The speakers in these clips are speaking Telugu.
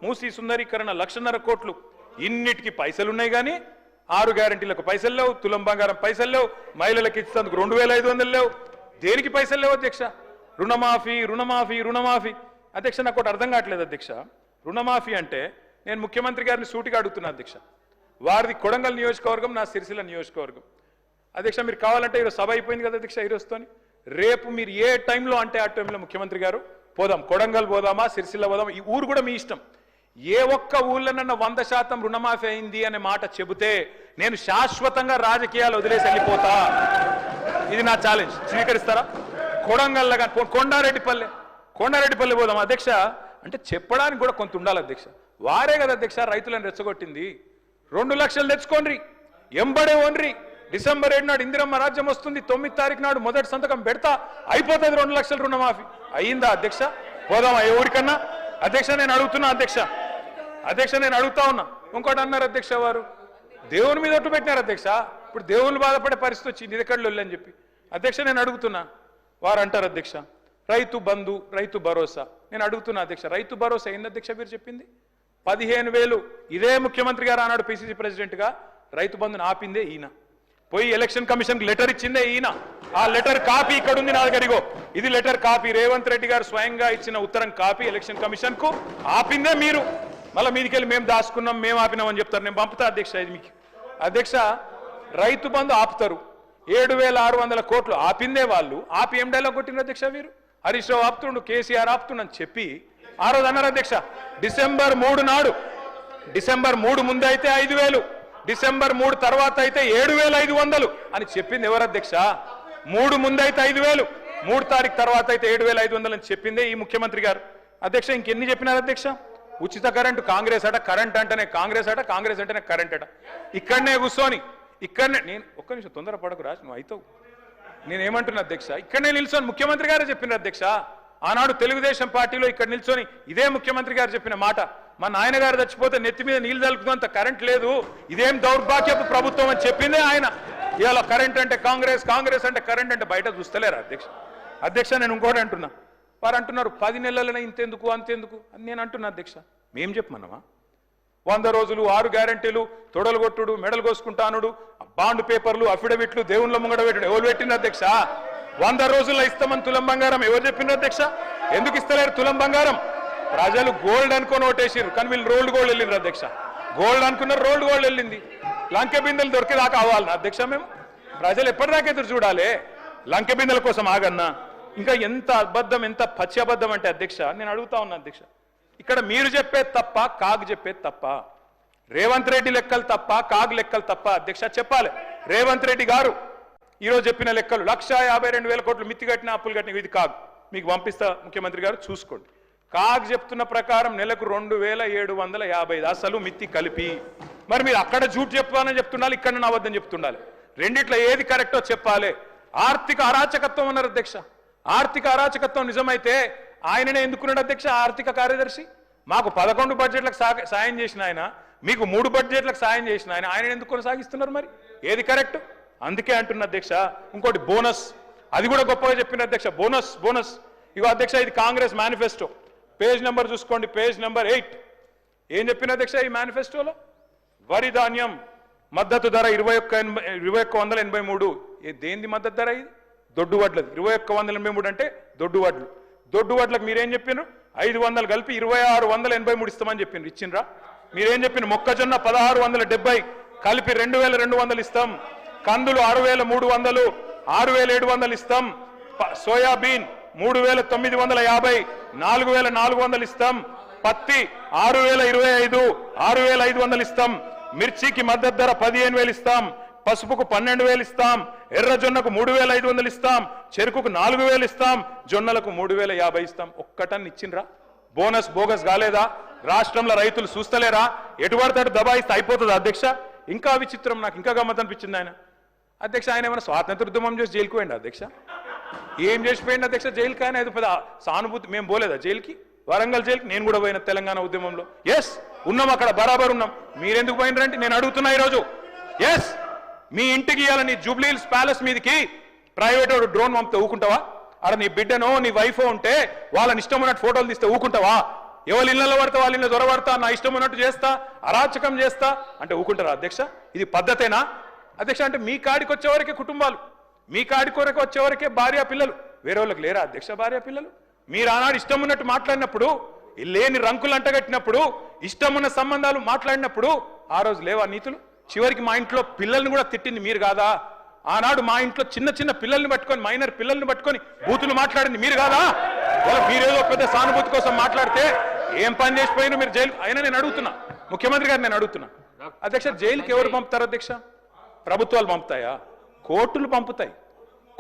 మూసీ సుందరీకరణ 1,50,000 కోట్లు, ఇన్నిటికి పైసలున్నాయి కానీ 6 గ్యారంటీలకు పైసలు లేవు, తులం బంగారం పైసలు లేవు, మహిళలకు ఇచ్చేందుకు 2,500 లేవు, దేనికి పైసలు లేవు అధ్యక్ష. రుణమాఫీ రుణమాఫీ రుణమాఫీ అధ్యక్ష, నాకు ఒకటి అర్థం కావట్లేదు అధ్యక్ష. రుణమాఫీ అంటే నేను ముఖ్యమంత్రి గారిని సూటిగా అడుగుతున్నా అధ్యక్ష. వారిది కొడంగల్ నియోజకవర్గం, నా సిరిసిల్ల నియోజకవర్గం. అధ్యక్ష మీరు కావాలంటే ఈరోజు సభ అయిపోయింది కదా అధ్యక్ష, ఈరోజుతోని రేపు మీరు ఏ టైంలో అంటే ఆ టైంలో ముఖ్యమంత్రి గారు పోదాం, కొడంగల్ పోదామా, సిరిసిల్ల పోదామా, ఈ ఊరు కూడా మీ ఇష్టం. ఏ ఒక్క ఊళ్ళనన్నా 100% రుణమాఫీ అయింది అనే మాట చెబితే నేను శాశ్వతంగా రాజకీయాలు వదిలేసి వెళ్ళిపోతా. ఇది నా ఛాలెంజ్, స్వీకరిస్తారా? కొడంగల్లో కానీ కొండారెడ్డిపల్లి పోదాం అధ్యక్ష అంటే చెప్పడానికి కూడా కొంత ఉండాలి అధ్యక్ష. వారే కదా అధ్యక్ష రైతులను రెచ్చగొట్టింది. 2 లక్షలు తెచ్చుకోండి, ఎంబడే ఓన్రి, డిసెంబర్ 7 నాడు ఇందిరమ్మ రాజ్యం వస్తుంది, 9 తారీఖు నాడు మొదటి సంతకం పెడతా, అయిపోతుంది 2 లక్షల రుణమాఫీ. అయ్యిందా అధ్యక్ష? పోదామా ఏ ఊరికన్నా? అధ్యక్ష నేను అడుగుతున్నా అధ్యక్ష నేను అడుగుతా ఉన్నా. ఇంకోటి అన్నారు అధ్యక్ష, వారు దేవుని మీద ఒట్టు పెట్టినారు అధ్యక్ష. ఇప్పుడు దేవుని బాధపడే పరిస్థితి వచ్చింది, ఇది ఎక్కడ అని చెప్పి. అధ్యక్ష నేను అడుగుతున్నా, వారు అంటారు అధ్యక్ష రైతు బంధు, రైతు భరోసా. నేను అడుగుతున్నా అధ్యక్ష, రైతు భరోసా ఏంది అధ్యక్ష మీరు చెప్పింది? 15,000 ఇదే ముఖ్యమంత్రి గారు ఆనాడు పిసిసి ప్రెసిడెంట్గా రైతు బంధుని ఆపిందే ఈయన. పోయి ఎలక్షన్ కమిషన్కి లెటర్ ఇచ్చిందే ఈయన. ఆ లెటర్ కాపీ ఇక్కడ ఉంది నా దగ్గర, ఇగో ఇది లెటర్ కాపీ. రేవంత్ రెడ్డి గారు స్వయంగా ఇచ్చిన ఉత్తరం కాపీ ఎలక్షన్ కమిషన్ కు ఆపిందే మీరు. మళ్ళీ మీదికెళ్ళి మేము దాచుకున్నాం, మేము ఆపినామని చెప్తారు. నేను పంపుతా అధ్యక్ష ఇది మీకు. అధ్యక్ష రైతు బంధు ఆపుతారు, 7,600 కోట్లు ఆపిందే వాళ్ళు. ఆపి ఏం డైలాగ్ కొట్టిన అధ్యక్ష వీరు? హరీష్ రావు ఆపుతుండు, కేసీఆర్ ఆపుతుండని చెప్పి ఆ రోజు అన్నారు అధ్యక్ష. డిసెంబర్ 3 నాడు, డిసెంబర్ 3 ముందు అయితే 5,000, డిసెంబర్ 3 తర్వాత అయితే 7,500 అని చెప్పింది ఎవరు అధ్యక్ష? 3 ముందైతే 5,000, 3 తారీఖు తర్వాత అయితే 7,500 అని చెప్పిందే ఈ ముఖ్యమంత్రి గారు. అధ్యక్ష ఇంకెన్ని చెప్పినారు అధ్యక్ష? ఉచిత కరెంటు కాంగ్రెస్ అట, కరెంట్ అంటేనే కాంగ్రెస్ అట, కాంగ్రెస్ అంటేనే కరెంట్ అట. ఇక్కడనే కూర్చొని ఇక్కడనే నేను ఒక్క నిమిషం తొందరపడకు రాజు, నువ్వు అవుతావు. నేనేమంటున్నా అధ్యక్ష, ఇక్కడనే నిల్చొని ముఖ్యమంత్రి గారే చెప్పిన అధ్యక్ష. ఆనాడు తెలుగుదేశం పార్టీలో ఇక్కడ నిల్చొని ఇదే ముఖ్యమంత్రి గారు చెప్పిన మాట, మా నాయన గారు చచ్చిపోతే నెత్తి మీద నీళ్లు తలుపుతుందంత కరెంట్ లేదు, ఇదేం దౌర్భాగ్యపు ప్రభుత్వం అని చెప్పిందే ఆయన. ఇవాళ కరెంట్ అంటే కాంగ్రెస్, కాంగ్రెస్ అంటే కరెంట్ అంటే బయట చూస్తలేరా అధ్యక్ష? అధ్యక్ష నేను ఇంకోటి అంటున్నా, వారు అంటున్నారు 10 నెలలనే ఇంతెందుకు అంతెందుకు అని నేను అంటున్నా అధ్యక్ష. మేం చెప్పమన్నామా? 100 రోజులు, 6 గ్యారంటీలు, తొడలు కొట్టుడు, మెడలు కోసుకుంటానుడు, బాండ్ పేపర్లు, అఫిడవిట్లు, దేవుళ్ళ ముంగడ పెట్టుడు ఎవరు పెట్టిన అధ్యక్ష? 100 రోజుల్లో ఇస్తామని తులం బంగారం ఎవరు చెప్పిన అధ్యక్ష? ఎందుకు ఇస్తలేరు తులం బంగారం? ప్రజలు గోల్డ్ అనుకొని ఓటేసారు, కానీ వీళ్ళు రోల్డ్ గోల్డ్ వెళ్ళిండ్రు అధ్యక్ష. గోల్డ్ అనుకున్నారు, రోల్డ్ గోల్డ్ వెళ్ళింది. లంకె బిందెలు దొరికేదాకా అవ్వాలి అధ్యక్ష మేము. ప్రజలు ఎప్పటిదాకా ఎదురు చూడాలి? లంకె బిందెల కోసం ఆగన్నా? ఇంకా ఎంత అబద్ధం, ఎంత పచ్చి అబద్ధం అంటే అధ్యక్ష నేను అడుగుతా ఉన్నా అధ్యక్ష, ఇక్కడ మీరు చెప్పేది తప్ప, కాగ్ చెప్పేది తప్ప? రేవంత్ రెడ్డి లెక్కలు తప్ప, కాగ్ లెక్కలు తప్ప అధ్యక్ష? చెప్పాలి. రేవంత్ రెడ్డి గారు ఈరోజు చెప్పిన లెక్కలు 1,52,000 కోట్లు మిత్తి కట్టిన, అప్పులు కట్టిన, ఇది కాగ్. మీకు పంపిస్తా ముఖ్యమంత్రి గారు చూసుకోండి. కాగ్ చెప్తున్న ప్రకారం నెలకు 2,750 అసలు మిత్తి కలిపి. మరి మీరు అక్కడ జూట్ చెప్పాలని చెప్తుండాలి, ఇక్కడ నా వద్దని చెప్తుండాలి. రెండిట్లో ఏది కరెక్టో చెప్పాలి. ఆర్థిక అరాచకత్వం అన్నారు అధ్యక్ష. ఆర్థిక అరాచకత్వం నిజమైతే ఆయననే ఎందుకున్నాడు అధ్యక్ష ఆర్థిక కార్యదర్శి? మాకు 11 బడ్జెట్లకు సాయం చేసిన ఆయన, మీకు 3 బడ్జెట్లకు సాయం చేసిన ఆయన ఎందుకు కొనసాగిస్తున్నారు? మరి ఏది కరెక్ట్? అందుకే అంటున్న అధ్యక్ష. ఇంకోటి బోనస్, అది కూడా గొప్పగా చెప్పిన అధ్యక్ష. బోనస్ ఇగో అధ్యక్ష, ఇది కాంగ్రెస్ మేనిఫెస్టో. పేజ్ నెంబర్ చూసుకోండి, పేజ్ నెంబర్ 8. ఏం చెప్పిన అధ్యక్ష ఈ మేనిఫెస్టోలో? వరి ధాన్యం మద్దతు ధర 2183. దేనిది మద్దతు ధర? ఇది దొడ్డు వడ్లది. 2183 అంటే దొడ్డు వడ్లు. దొడ్డు వడ్లకు మీరేం చెప్పినారు? 500 కలిపి 2,683 ఇస్తామని చెప్పినారు. ఇచ్చిండ్రా? మీరేం చెప్పిన? మొక్కజొన్న 1,670 కలిపి 2,200 ఇస్తాం. కందులు 6,300, 6,700 ఇస్తాం. సోయాబీన్ 3,950, 4,400 ఇస్తాం. పత్తి 6,025, 6,500 ఇస్తాం. మిర్చికి మద్దతు ధర 15,000 ఇస్తాం. పసుపుకు 12,000 ఇస్తాం. ఎర్రజొన్నకు 3,500 ఇస్తాం. చెరుకుకు 4,000 ఇస్తాం. జొన్నలకు 3,050 ఇస్తాం. ఒక్కటన్ని ఇచ్చిండ్రా? బోనస్ బోగస్ కాలేదా? రాష్ట్రంలో రైతులు చూస్తలేరా? ఎటువడతాడు దబాయిస్తే అయిపోతుంది అధ్యక్ష. ఇంకా విచిత్రం, నాకు ఇంకా గమ్మత్ అనిపించింది ఆయన అధ్యక్ష. ఆయన ఏమైనా స్వాతంత్ర ఉద్యమం చేసి జైలుకు పోయింది అధ్యక్ష? ఏం చేసిపోయింది అధ్యక్ష జైలుకి? ఆయన పెద్ద సానుభూతి. మేము పోలేదా జైలుకి? వరంగల్ జైలుకి నేను కూడా పోయిన తెలంగాణ ఉద్యమంలో. ఎస్ ఉన్నాం, అక్కడ బరాబర్ ఉన్నాం. మీరెందుకు పోయినరంటే నేను అడుగుతున్నా ఈరోజు. ఎస్, మీ ఇంటికి ఇవ్వాలని జూబ్లీహిల్స్ ప్యాలెస్ మీదకి ప్రైవేట్ డ్రోన్ పంపితే ఊకుంటావా? అక్కడ నీ బిడ్డనో నీ వైఫో ఉంటే వాళ్ళని ఇష్టం ఉన్నట్టు ఫోటోలు తీస్తే ఊకుంటావా? ఎవరి ఇళ్లలో పడతా వాళ్ళ ఇళ్ళ దొరబడతా, నా ఇష్టం ఉన్నట్టు చేస్తా, అరాచకం చేస్తా అంటే ఊకుంటారా అధ్యక్ష? ఇది పద్ధతేనా అధ్యక్ష? అంటే మీ కాడికి వచ్చేవరకే కుటుంబాలు, మీ కాడికి వరకు వచ్చేవరకే భార్య పిల్లలు, వేరే వాళ్ళకి లేరా అధ్యక్ష భార్య పిల్లలు? మీరు ఆనాడు ఇష్టం ఉన్నట్టు మాట్లాడినప్పుడు, లేని రంకులు అంటగట్టినప్పుడు, ఇష్టం ఉన్న సంబంధాలు మాట్లాడినప్పుడు ఆ రోజు లేవా నీతులు? చివరికి మా ఇంట్లో పిల్లల్ని కూడా తిట్టింది మీరు కాదా? ఆనాడు మా ఇంట్లో చిన్న చిన్న పిల్లల్ని పట్టుకొని, మైనర్ పిల్లల్ని పట్టుకొని బూతులు మాట్లాడింది మీరు కాదా? మీరేదో పెద్ద సానుభూతి కోసం మాట్లాడితే ఏం పని చేసిపోయినా మీరు జైలు. అయినా నేను అడుగుతున్నా, ముఖ్యమంత్రి గారు నేను అడుగుతున్నా అధ్యక్ష, జైలుకి ఎవరు పంపుతారు అధ్యక్ష? ప్రభుత్వాలు పంపుతాయా? కోర్టులు పంపుతాయి.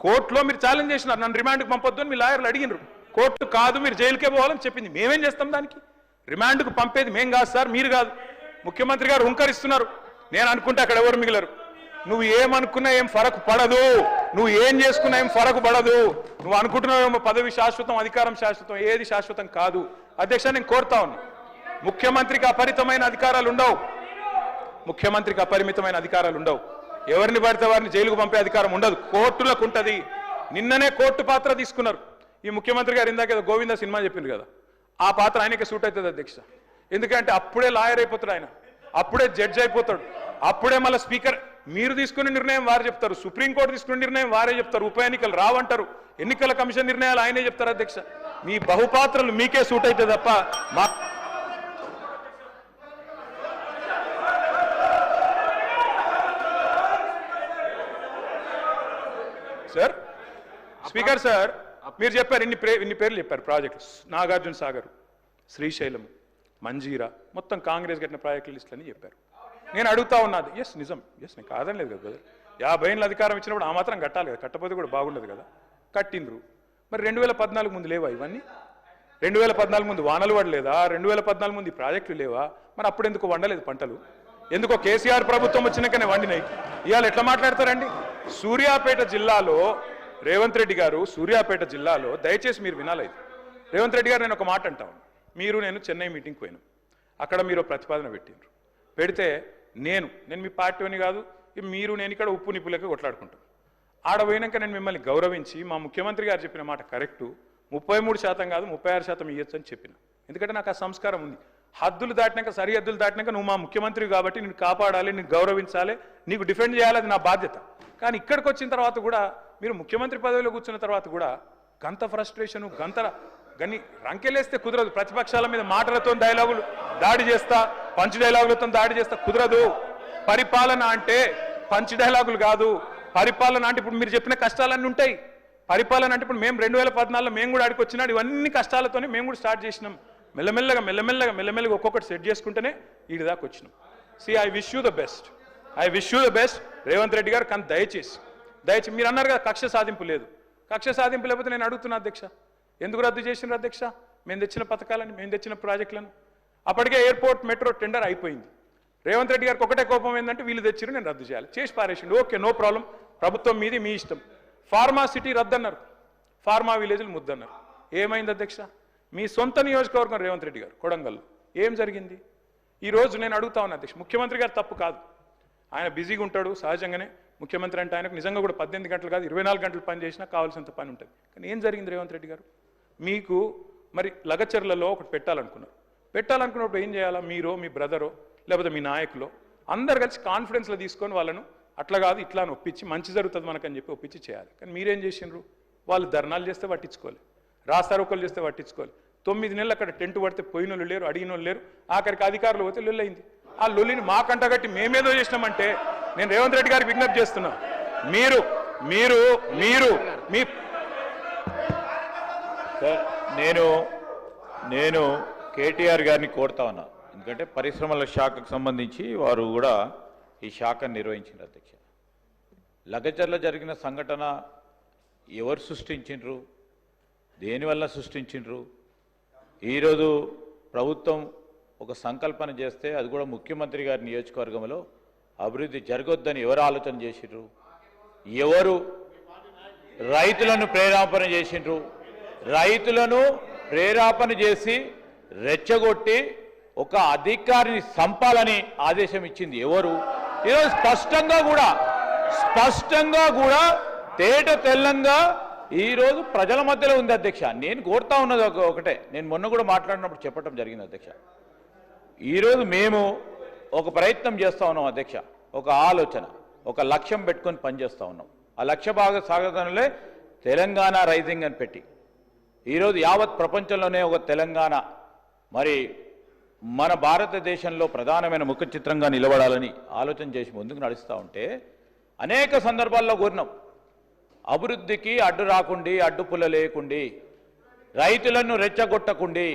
కోర్టులో మీరు ఛాలెంజ్ చేసినారు, నన్ను రిమాండ్కి పంపొద్దు అని మీ లాయర్లు అడిగినారు. కోర్టు కాదు మీరు జైలుకే పోవాలని చెప్పింది. మేమేం చేస్తాం దానికి? రిమాండ్కు పంపేది మేం కాదు సార్, మీరు కాదు. ముఖ్యమంత్రి గారు హుంకరిస్తున్నారు. నేను అనుకుంటే అక్కడ ఎవరు మిగిలరు. నువ్వు ఏమనుకున్నా ఏం ఫరకు పడదు, నువ్వు ఏం చేసుకున్నా ఏం ఫరకు పడదు. నువ్వు అనుకుంటున్నావు పదవి శాశ్వతం, అధికారం శాశ్వతం, ఏది శాశ్వతం కాదు అధ్యక్ష. నేను కోరుతా ఉన్నా, ముఖ్యమంత్రికి అపరిమితమైన అధికారాలు ఉండవు. ముఖ్యమంత్రికి అపరిమితమైన అధికారాలు ఉండవు. ఎవరిని పడితే వారిని జైలుకు పంపే అధికారం ఉండదు, కోర్టులకు ఉంటుంది. నిన్ననే కోర్టు పాత్ర తీసుకున్నారు ఈ ముఖ్యమంత్రి గారు. ఇందాక గోవింద సినిమా చెప్పింది కదా, ఆ పాత్ర ఆయనకే సూట్ అవుతుంది అధ్యక్ష. ఎందుకంటే అప్పుడే లాయర్ అయిపోతాడు ఆయన, అప్పుడే జడ్జి అయిపోతాడు, అప్పుడే మళ్ళీ స్పీకర్. మీరు తీసుకునే నిర్ణయం వారు చెప్తారు, సుప్రీంకోర్టు తీసుకునే నిర్ణయం వారే చెప్తారు, ఉప ఎన్నికలు రావంటారు, ఎన్నికల కమిషన్ నిర్ణయాలు ఆయనే చెప్తారు అధ్యక్ష. మీ బహుపాత్రలు మీకే సూట్ అయితే తప్ప మా సార్. స్పీకర్ సార్, మీరు చెప్పారు ఇన్ని పేర్లు చెప్పారు ప్రాజెక్టులు. నాగార్జున సాగర్, శ్రీశైలం, మంజీరా, మొత్తం కాంగ్రెస్ కట్టిన ప్రాజెక్టుల లిస్టులు అని చెప్పారు. నేను అడుగుతా ఉన్నది, ఎస్ నిజం, ఎస్ నేను కాదని లేదు కదా బ్రదర్. 50 ఏళ్ళ అధికారం ఇచ్చినప్పుడు ఆ మాత్రం కట్టాలి కదా, కట్టకపోతే కూడా బాగుండదు కదా. కట్టిండ్రు. మరి 2014 ముందు లేవా ఇవన్నీ? 2014 ముందు వానలు పడలేదా? 2014 ముందు ఈ ప్రాజెక్టులు లేవా? మరి అప్పుడు ఎందుకు వండలేదు పంటలు? ఎందుకో కేసీఆర్ ప్రభుత్వం వచ్చినాకనే వండినాయి. ఇవాళ ఎట్లా మాట్లాడతారండి? సూర్యాపేట జిల్లాలో రేవంత్ రెడ్డి గారు, సూర్యాపేట జిల్లాలో దయచేసి మీరు వినాలి. రేవంత్ రెడ్డి గారు, నేను ఒక మాట అంటాను. నేను చెన్నై మీటింగ్కి పోయినాం, అక్కడ మీరు ప్రతిపాదన పెట్టిండ్రు. పెడితే నేను మీ పార్టీని కాదు, మీరు నేను ఇక్కడ ఉప్పు నిప్పులకి కొట్లాడుకుంటాం. ఆడ పోయినాక నేను మిమ్మల్ని గౌరవించి మా ముఖ్యమంత్రి గారు చెప్పిన మాట కరెక్టు, 33% కాదు 36% ఇవ్వచ్చు అని చెప్పిన. ఎందుకంటే నాకు ఆ సంస్కారం ఉంది. హద్దులు దాటినాక, సరిహద్దులు దాటినాక నువ్వు మా ముఖ్యమంత్రి కాబట్టి నేను కాపాడాలి, నేను గౌరవించాలి, నీకు డిఫెండ్ చేయాలి, అది నా బాధ్యత. కానీ ఇక్కడికి వచ్చిన తర్వాత కూడా మీరు ముఖ్యమంత్రి పదవిలో కూర్చున్న తర్వాత కూడా గంత ఫ్రస్ట్రేషను, గని రంకెలేస్తే కుదరదు. ప్రతిపక్షాల మీద మాటలతో డైలాగులు దాడి చేస్తా, పంచ్ డైలాగులతో దాడి చేస్తా కుదరదు. పరిపాలన అంటే పంచ్ డైలాగులు కాదు. పరిపాలన అంటే ఇప్పుడు మీరు చెప్పిన కష్టాలన్నీ ఉంటాయి. పరిపాలన అంటే ఇప్పుడు మేము 2014లో మేము కూడా ఆడికి వచ్చినాడు, ఇవన్నీ కష్టాలతోనే మేము కూడా స్టార్ట్ చేసినాం. మెల్లమెల్లగా ఒక్కొక్కటి సెట్ చేసుకుంటేనే వీడి దాకా వచ్చినాం. I wish you the best Revanth Reddy గారు. కానీ దయచేసి మీరు అన్నారు కదా కక్ష సాధింపు లేదు. కక్ష సాధింపు లేకపోతే నేను అడుగుతున్నా అధ్యక్ష, ఎందుకు రద్దు చేసినారు అధ్యక్ష? మేము తెచ్చిన పథకాలని, మేము తెచ్చిన ప్రాజెక్టులను. అప్పటికే ఎయిర్పోర్ట్ మెట్రో టెండర్ అయిపోయింది. రేవంత్ రెడ్డి గారికి ఒకటే కోపం ఏంటంటే వీళ్ళు తెచ్చిరు, నేను రద్దు చేయాలి. చేసి పారేసిండు. ఓకే, నో ప్రాబ్లం, ప్రభుత్వం మీది, మీ ఇష్టం. ఫార్మా సిటీ రద్దన్నారు, ఫార్మా విలేజ్లు ముద్దన్నారు. ఏమైంది అధ్యక్ష? మీ సొంత నియోజకవర్గం రేవంత్ రెడ్డి గారు కొడంగల్లో ఏం జరిగింది? ఈరోజు నేను అడుగుతా ఉన్నా అధ్యక్ష, ముఖ్యమంత్రి గారు తప్పు కాదు, ఆయన బిజీగా ఉంటాడు సహజంగానే. ముఖ్యమంత్రి అంటే ఆయనకు నిజంగా కూడా 18 గంటలు కాదు 24 గంటలు పని చేసినా కావాల్సినంత పని ఉంటుంది. కానీ ఏం జరిగింది రేవంత్ రెడ్డి గారు? మీకు మరి లగచర్లలో ఒకటి పెట్టాలనుకున్నప్పుడు ఏం చేయాలా? మీరో, మీ బ్రదరో, లేకపోతే మీ నాయకులో అందరు కలిసి కాన్ఫిడెన్స్లో తీసుకొని వాళ్ళను అట్లా కాదు ఇట్లా అని ఒప్పించి, మంచి జరుగుతుంది మనకని చెప్పి ఒప్పించి చేయాలి. కానీ మీరేం చేసిండ్రు? వాళ్ళు ధర్నాలు చేస్తే పట్టించుకోవాలి, రాస్తారోకలు చేస్తే పట్టించుకోవాలి. 9 నెలలు అక్కడ టెంట్ పడితే పోయినోళ్ళు లేరు, అడిగినోళ్ళు లేరు. ఆఖరికి అధికారులు పోతే లొల్లయింది. ఆ లొల్లిని మాకంట కట్టి మేమేదో చేసినామంటే నేను రేవంత్ రెడ్డి గారికి విజ్ఞప్తి చేస్తున్నా, మీరు మీరు మీరు మీ నేను కేటీఆర్ గారిని కోరుతా ఉన్నా. ఎందుకంటే పరిశ్రమల శాఖకు సంబంధించి వారు కూడా ఈ శాఖను నిర్వహించారు అధ్యక్ష. లగచర్ల జరిగిన సంఘటన ఎవరు సృష్టించిండ్రు, దేనివల్ల సృష్టించిండ్రు? ఈరోజు ప్రభుత్వం ఒక సంకల్పన చేస్తే అది కూడా ముఖ్యమంత్రి గారి నియోజకవర్గంలో అభివృద్ధి జరగొద్దని ఎవరు ఆలోచన చేసిండ్రు? ఎవరు రైతులను ప్రేరేపణ చేసిండ్రు? రైతులను ప్రేరేపణ చేసి రెచ్చగొట్టి ఒక అధికారిని చంపాలని ఆదేశం ఇచ్చింది ఎవరు? ఈరోజు స్పష్టంగా కూడా తేట తెల్లంగా ఈరోజు ప్రజల మధ్యలో ఉంది అధ్యక్ష. నేను కోరుతా ఉన్నది ఒకటే, నేను మొన్న కూడా మాట్లాడినప్పుడు చెప్పడం జరిగింది అధ్యక్ష. ఈరోజు మేము ఒక ప్రయత్నం చేస్తూ ఉన్నాం అధ్యక్ష, ఒక ఆలోచన, ఒక లక్ష్యం పెట్టుకొని పనిచేస్తూ ఉన్నాం. ఆ లక్ష్య సాగతంలో తెలంగాణ రైజింగ్ అని పెట్టి ఈరోజు యావత్ ప్రపంచంలోనే ఒక తెలంగాణ మరి మన భారతదేశంలో ప్రధానమైన ముఖ చిత్రంగా నిలబడాలని ఆలోచన చేసి ముందుకు నడుస్తూ ఉంటే అనేక సందర్భాల్లో కోరినాం. అభివృద్ధికి అడ్డు రాకుండి, అడ్డుపుల్ల లేకుండి, రైతులను రెచ్చగొట్టకుండి,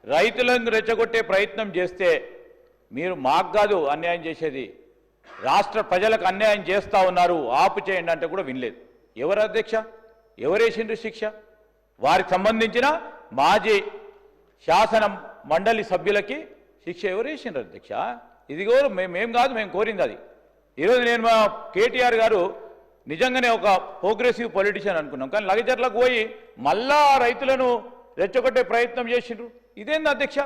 రైతులను రెచ్చగొట్టే ప్రయత్నం చేస్తే మీరు మాకు కాదు అన్యాయం చేసేది, రాష్ట్ర ప్రజలకు అన్యాయం చేస్తూ ఉన్నారు, ఆపు చేయండి అంటే కూడా వినలేదు. ఎవరు అధ్యక్ష? ఎవరేసిండ్రు శిక్ష? వారికి సంబంధించిన మాజీ శాసన మండలి సభ్యులకి శిక్ష ఎవరేసిండ్రు అధ్యక్ష? ఇదిగో మేము కాదు, మేము కోరింది అది. ఈరోజు నేను మా కేటీఆర్ గారు నిజంగానే ఒక ప్రోగ్రెసివ్ పొలిటీషియన్ అనుకున్నాం, కానీ లగచర్లకు పోయి మళ్ళా రైతులను రెచ్చగొట్టే ప్రయత్నం చేసిండ్రు. ఇదేంది అధ్యక్ష?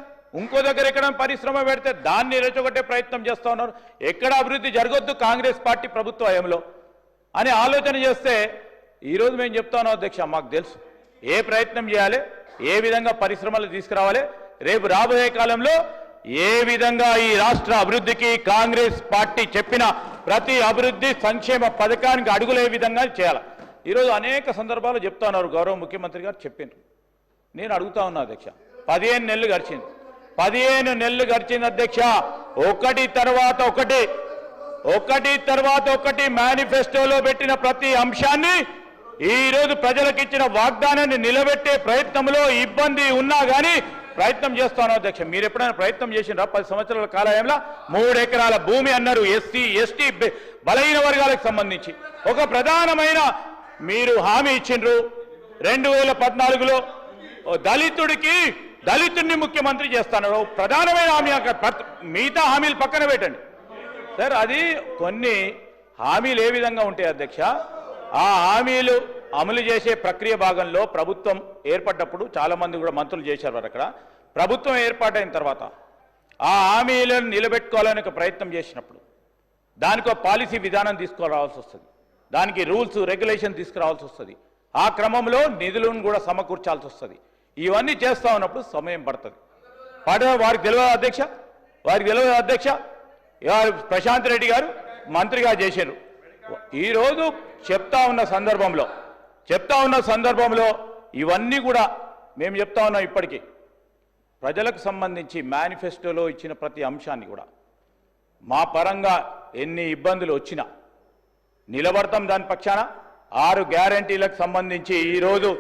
ఇంకో దగ్గర ఎక్కడ పరిశ్రమ పెడితే దాన్ని రెచ్చగొట్టే ప్రయత్నం చేస్తూ ఉన్నారు. ఎక్కడ అభివృద్ధి జరగొద్దు కాంగ్రెస్ పార్టీ ప్రభుత్వ హయాంలో అని ఆలోచన చేస్తే ఈరోజు మేము చెప్తా ఉన్నాం అధ్యక్ష, మాకు తెలుసు ఏ ప్రయత్నం చేయాలి, ఏ విధంగా పరిశ్రమలు తీసుకురావాలి, రేపు రాబోయే కాలంలో ఏ విధంగా ఈ రాష్ట్ర అభివృద్ధికి కాంగ్రెస్ పార్టీ చెప్పిన ప్రతి అభివృద్ధి సంక్షేమ పథకానికి అడుగులే విధంగా చేయాలి. ఈరోజు అనేక సందర్భాలు చెప్తా ఉన్నారు, గౌరవ ముఖ్యమంత్రి గారు చెప్పారు. నేను అడుగుతా ఉన్నా అధ్యక్ష, 15 నెలలు గడిచింది, 15 నెలలు గడిచింది అధ్యక్ష. ఒకటి తర్వాత ఒకటి మేనిఫెస్టోలో పెట్టిన ప్రతి అంశాన్ని ఈరోజు ప్రజలకు ఇచ్చిన వాగ్దానాన్ని నిలబెట్టే ప్రయత్నంలో ఇబ్బంది ఉన్నా కానీ ప్రయత్నం చేస్తాను అధ్యక్ష. మీరు ఎప్పుడైనా ప్రయత్నం చేసినారా? 10 సంవత్సరాల కాలంలో 3 ఎకరాల భూమి అన్నారు ఎస్సీ ఎస్టీ బలహీన వర్గాలకు సంబంధించి ఒక ప్రధానమైన మీరు హామీ ఇచ్చిండ్రు. 2014లో దళితుడిని ముఖ్యమంత్రి చేస్తున్నారు, ప్రధానమైన హామీ. మిగతా హామీలు పక్కన పెట్టండి సార్. అది కొన్ని హామీలు ఏ విధంగా ఉంటాయి అధ్యక్ష? ఆ హామీలు అమలు చేసే ప్రక్రియ భాగంలో ప్రభుత్వం ఏర్పడ్డప్పుడు చాలా మంది కూడా మంత్రులు చేశారు. వారు అక్కడ ప్రభుత్వం ఏర్పాటైన తర్వాత ఆ హామీలను నిలబెట్టుకోవాలని ఒక ప్రయత్నం చేసినప్పుడు దానికి ఒక పాలసీ విధానం తీసుకురావాల్సి వస్తుంది, దానికి రూల్స్ రెగ్యులేషన్ తీసుకురావాల్సి వస్తుంది. ఆ క్రమంలో నిధులను కూడా సమకూర్చాల్సి వస్తుంది. ఇవన్నీ చేస్తూ ఉన్నప్పుడు సమయం పడుతుంది. వారికి తెలియదు అధ్యక్ష, ప్రశాంత్ రెడ్డి గారు మంత్రిగా చేశారు. ఈరోజు చెప్తా ఉన్న సందర్భంలో ఇవన్నీ కూడా మేము చెప్తా ఉన్నాం. ఇప్పటికీ ప్రజలకు సంబంధించి మేనిఫెస్టోలో ఇచ్చిన ప్రతి అంశాన్ని కూడా మా పరంగా ఎన్ని ఇబ్బందులు వచ్చినా నిలబడతాం దాని పక్షాన. 6 గ్యారంటీలకు సంబంధించి ఈరోజు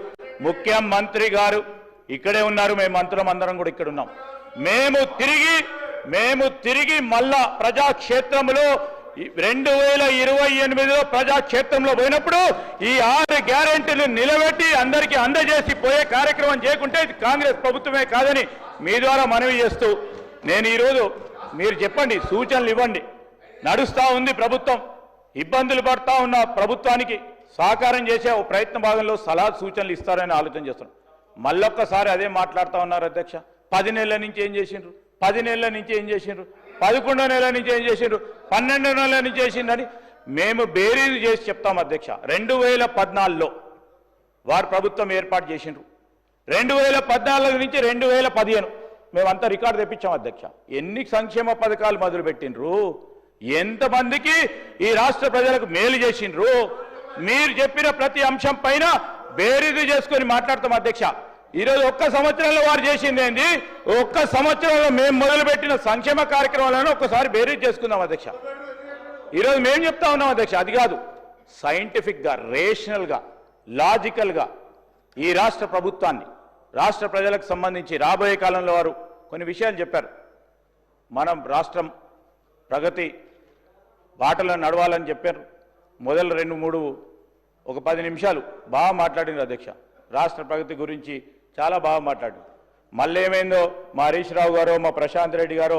ముఖ్యమంత్రి గారు ఇక్కడే ఉన్నారు, మేము మంత్రులం అందరం కూడా ఇక్కడ ఉన్నాం. మేము తిరిగి మళ్ళా ప్రజాక్షేత్రంలో 2028లో ప్రజాక్షేత్రంలో పోయినప్పుడు ఈ 6 గ్యారెంటీలు నిలబెట్టి అందరికీ అందజేసి పోయే కార్యక్రమం చేయకుంటే ఇది కాంగ్రెస్ ప్రభుత్వమే కాదని మీ ద్వారా మనవి చేస్తూ నేను ఈరోజు మీరు చెప్పండి, సూచనలు ఇవ్వండి. నడుస్తూ ఉంది ప్రభుత్వం, ఇబ్బందులు పడతా ఉన్న ప్రభుత్వానికి సహకారం చేసే ఒక ప్రయత్న భాగంలో సలహా సూచనలు ఇస్తారని ఆలోచన చేస్తున్నాం. మళ్ళొక్కసారి అదే మాట్లాడుతూ ఉన్నారు అధ్యక్ష. 10 నెలల నుంచి ఏం చేసిండ్రు, 11 నెలల నుంచి ఏం చేసిండ్రు, 12 నెలల నుంచి ఏం చేసిండ్రు, 12 నెలల నుంచి చేసిండ్రని మేము బేరీజు చేసి చెప్తాం అధ్యక్ష. 2014లో వారు ప్రభుత్వం ఏర్పాటు చేసిండ్రు. 2014 నుంచి 2015 మేమంతా రికార్డు తెప్పించాం అధ్యక్ష. ఎన్ని సంక్షేమ పథకాలు మొదలుపెట్టిండ్రు, ఎంతమందికి ఈ రాష్ట్ర ప్రజలకు మేలు చేసిండ్రు, మీరు చెప్పిన ప్రతి అంశం పైన బేరీజు చేసుకొని మాట్లాడతాం అధ్యక్ష. ఈరోజు ఒక్క సంవత్సరంలో వారు చేసింది ఏంది, ఒక్క సంవత్సరంలో మేము మొదలుపెట్టిన సంక్షేమ కార్యక్రమాలను ఒక్కసారి బేరీజ్ చేసుకుందాం అధ్యక్ష. ఈరోజు మేము చెప్తా ఉన్నాం అధ్యక్ష, అది కాదు సైంటిఫిక్గా, రేషనల్గా, లాజికల్గా ఈ రాష్ట్ర ప్రభుత్వాన్ని, రాష్ట్ర ప్రజలకు సంబంధించి రాబోయే కాలంలో వారు కొన్ని విషయాలు చెప్పారు. మనం రాష్ట్రం ప్రగతి బాటలో నడవాలని చెప్పారు. మొదలు 2-3 ఒక 10 నిమిషాలు బాగా మాట్లాడింది అధ్యక్ష. రాష్ట్ర ప్రగతి గురించి చాలా బాగా మాట్లాడింది. మళ్ళీ ఏమైందో మా హరీష్ రావు గారో మా ప్రశాంత్ రెడ్డి గారో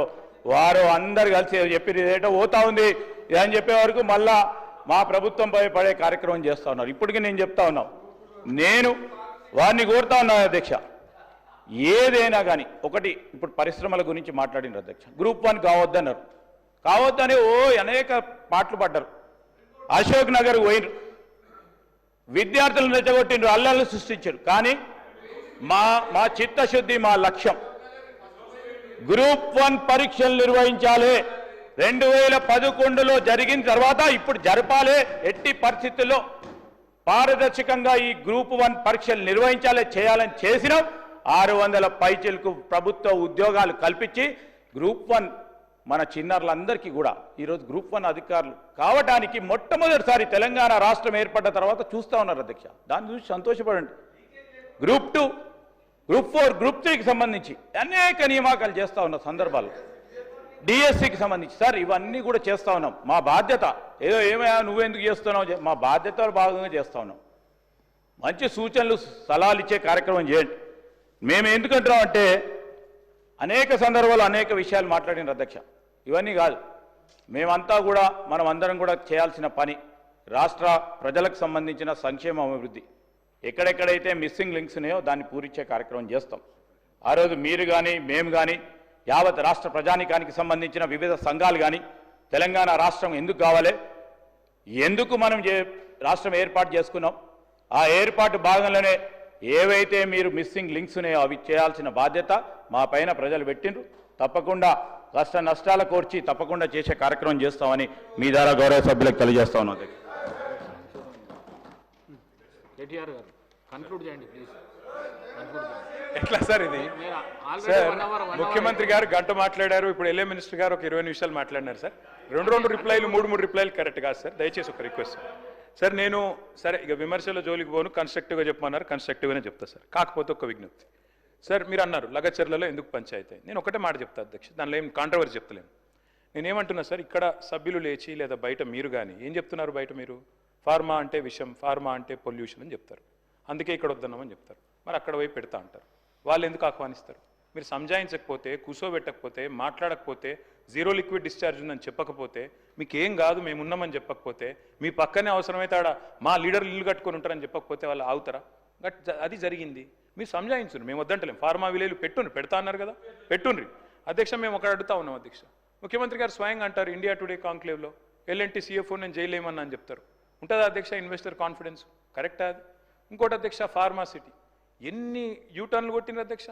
వారు అందరు కలిసి చెప్పి ఇదేటో పోతా ఉంది అని చెప్పే వరకు మళ్ళా మా ప్రభుత్వంపై పడే కార్యక్రమం చేస్తూ ఉన్నారు. ఇప్పటికీ నేను చెప్తా ఉన్నాను, నేను వారిని కోరుతా ఉన్నాను అధ్యక్ష, ఏదైనా కానీ ఒకటి ఇప్పుడు పరిశ్రమల గురించి మాట్లాడినారు అధ్యక్ష. గ్రూప్ 1 కావద్దన్నారు, కావద్దని అనేక పాటలు పడ్డారు. అశోక్ నగర్ పోయినరు, విద్యార్థులను రెచ్చగొట్టిండ్రు, అల్లర్లు సృష్టించారు. కానీ మా చిత్తశుద్ధి, మా లక్ష్యం గ్రూప్ 1 పరీక్షలు నిర్వహించాలి. 2011లో జరిగిన తర్వాత ఇప్పుడు జరపాలి. ఎట్టి పరిస్థితుల్లో పారదర్శకంగా ఈ గ్రూప్ 1 పరీక్షలు నిర్వహించాలి, చేయాలని చేసినాం. 600 పైచీలకు ప్రభుత్వ ఉద్యోగాలు కల్పించి గ్రూప్ 1 మన చిన్నారులందరికీ కూడా ఈరోజు గ్రూప్ 1 అధికారులు కావడానికి మొట్టమొదటిసారి తెలంగాణ రాష్ట్రం ఏర్పడ్డ తర్వాత చూస్తూ ఉన్నారు అధ్యక్ష. దాన్ని చూసి సంతోషపడండి. గ్రూప్ 2, గ్రూప్ 4, గ్రూప్ 3కి సంబంధించి అనేక నియామకాలు చేస్తూ ఉన్న సందర్భాలు, డిఎస్సికి సంబంధించి సార్ ఇవన్నీ కూడా చేస్తూ ఉన్నాం. మా బాధ్యత. ఏదో ఏమయ్యా నువ్వెందుకు చేస్తున్నావు, మా బాధ్యతలో భాగంగా చేస్తూ ఉన్నాం. మంచి సూచనలు సలహాలు ఇచ్చే కార్యక్రమం చేయండి. మేము ఎందుకంటున్నాం అంటే అనేక సందర్భాలు అనేక విషయాలు మాట్లాడిన అధ్యక్ష. ఇవన్నీ కాదు, మేమంతా కూడా మనం అందరం కూడా చేయాల్సిన పని రాష్ట్ర ప్రజలకు సంబంధించిన సంక్షేమ అభివృద్ధి. ఎక్కడెక్కడైతే మిస్సింగ్ లింక్స్ ఉన్నాయో దాన్ని పూరించే కార్యక్రమం చేస్తాం. ఆ రోజు మీరు కానీ మేము కానీ యావత్ రాష్ట్ర ప్రజానికానికి సంబంధించిన వివిధ సంఘాలు కానీ తెలంగాణ రాష్ట్రం ఎందుకు కావాలి, ఎందుకు మనం రాష్ట్రం ఏర్పాటు చేసుకున్నాం, ఆ ఏర్పాటు భాగంలోనే ఏవైతే మీరు మిస్సింగ్ లింక్స్ ఉన్నాయో అవి చేయాల్సిన బాధ్యత మా పైన ప్రజలు పెట్టిండ్రు. తప్పకుండా కష్ట నష్టాల కోర్చి తప్పకుండా చేసే కార్యక్రమం చేస్తామని మీ ద్వారా గౌరవ సభ్యులకు తెలియజేస్తా ఉన్నాం. కేటీఆర్ గారు కన్క్లూడ్ చేయండి ప్లీజ్. ఎట్లా సార్ ఇది? సార్ ముఖ్యమంత్రి గారు గంట మాట్లాడారు, ఇప్పుడు ఎల్ఏ మినిస్టర్ గారు ఒక 20 నిమిషాలు మాట్లాడినారు సార్. 2 రిప్లైలు 3 రిప్లైలు కరెక్ట్ కాదు సార్. దయచేసి ఒక రిక్వెస్ట్ సార్. నేను సరే ఇక విమర్శల జోలికి పోను, కన్స్ట్రక్టివ్గా చెప్పమన్నారు, కన్స్ట్రక్టివ్గానే చెప్తా సార్. కాకపోతే ఒక విజ్ఞప్తి సార్, మీరు అన్నారు లగచర్లలో ఎందుకు పంచాయతీ. నేను ఒకటే మాట చెప్తా అధ్యక్ష, దానిలో ఏం కాంట్రవర్సీ చెప్తలేను. నేనేమంటున్నా సార్, ఇక్కడ సభ్యులు లేచి లేదా బయట మీరు కానీ ఏం చెప్తున్నారు, బయట మీరు ఫార్మా అంటే విషయం, ఫార్మా అంటే పొల్యూషన్ అని చెప్తారు, అందుకే ఇక్కడ వద్దన్నామని చెప్తారు. మరి అక్కడ పోయి పెడతా అంటారు. వాళ్ళు ఎందుకు ఆహ్వానిస్తారు? మీరు సంజాయించకపోతే, కూర్చోబెట్టకపోతే, మాట్లాడకపోతే, జీరో లిక్విడ్ డిశ్చార్జ్ ఉందని చెప్పకపోతే, మీకు ఏం కాదు మేము ఉన్నామని చెప్పకపోతే, మీ పక్కనే అవసరమైతే ఆడ మా లీడర్లు ఇల్లు కట్టుకొని ఉంటారని చెప్పకపోతే వాళ్ళు ఆగుతారా? అది జరిగింది. మీరు సంజాయించురు, మేము వద్దంటలేం. ఫార్మా విలేలు పెడతా అన్నారు కదా, పెట్టుండ్రి. అధ్యక్ష మేము ఒకటి అడుగుతా ఉన్నాం అధ్యక్ష. ముఖ్యమంత్రి గారు స్వయంగా అంటారు ఇండియా టుడే కాంక్లేవ్లో ఎల్ఎన్టీ సిఎఫ్ఓ నేను జైలు ఏమన్నా అని చెప్తారు. ఉంటుందా అధ్యక్ష ఇన్వెస్టర్ కాన్ఫిడెన్స్? కరెక్టా అది? ఇంకోటి అధ్యక్ష, ఫార్మాసిటీ ఎన్ని యూటర్న్లు కొట్టిన అధ్యక్ష.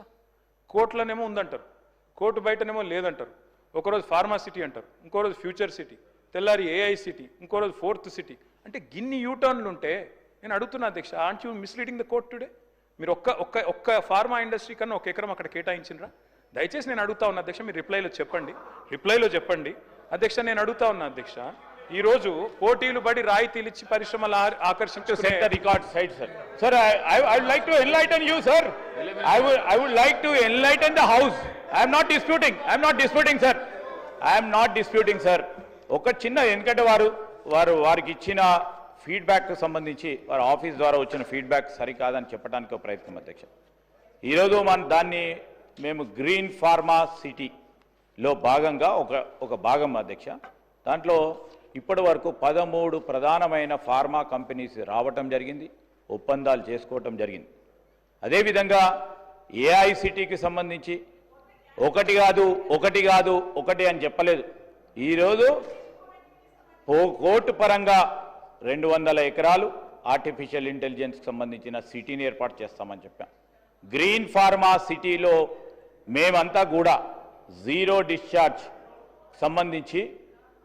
కోర్టులోనేమో ఉందంటారు, కోర్టు బయటనేమో లేదంటారు. ఒకరోజు ఫార్మాసిటీ అంటారు, ఇంకో రోజు ఫ్యూచర్ సిటీ, తెల్లారి ఏఐ సిటీ, ఇంకో రోజు 4th సిటీ. అంటే గిన్ని యూటర్న్లు ఉంటే నేను అడుగుతున్నా అధ్యక్ష, aunt you misleading the court today? మీరు ఒక్క ఫార్మా ఇండస్ట్రీ కన్నా ఒక ఎకరం అక్కడ కేటాయించినరా? దయచేసి నేను అడుగుతా ఉన్నా అధ్యక్ష, మీరు రిప్లైలో చెప్పండి అధ్యక్ష. నేను అడుగుతా ఉన్నా అధ్యక్ష, ఈరోజు పోటీలు పడి రాయితీలు ఇచ్చి పరిశ్రమలు ఆకర్షించే record side sir. Sir I would like to enlighten you, sir. I would like to enlighten the house. I am not disputing, sir. ఒక చిన్న ఎందుకంటే వారికి ఇచ్చిన ఫీడ్బ్యాక్ సంబంధించి వారి ఆఫీస్ ద్వారా వచ్చిన ఫీడ్బ్యాక్ సరికాదని చెప్పడానికి ఒక ప్రయత్నం అధ్యక్ష. ఈరోజు దాన్ని మేము గ్రీన్ ఫార్మా సిటీలో భాగంగా ఒక భాగం అధ్యక్ష. దాంట్లో ఇప్పటి వరకు 13 ప్రధానమైన ఫార్మా కంపెనీస్ రావటం జరిగింది, ఒప్పందాలు చేసుకోవటం జరిగింది. అదేవిధంగా ఏఐసిటీకి సంబంధించి ఒకటి అని చెప్పలేదు. ఈరోజు కోర్టు పరంగా 200 ఎకరాలు ఆర్టిఫిషియల్ ఇంటెలిజెన్స్కి సంబంధించిన సిటీని ఏర్పాటు చేస్తామని చెప్పాం. గ్రీన్ ఫార్మా సిటీలో మేమంతా కూడా జీరో డిశ్చార్జ్ సంబంధించి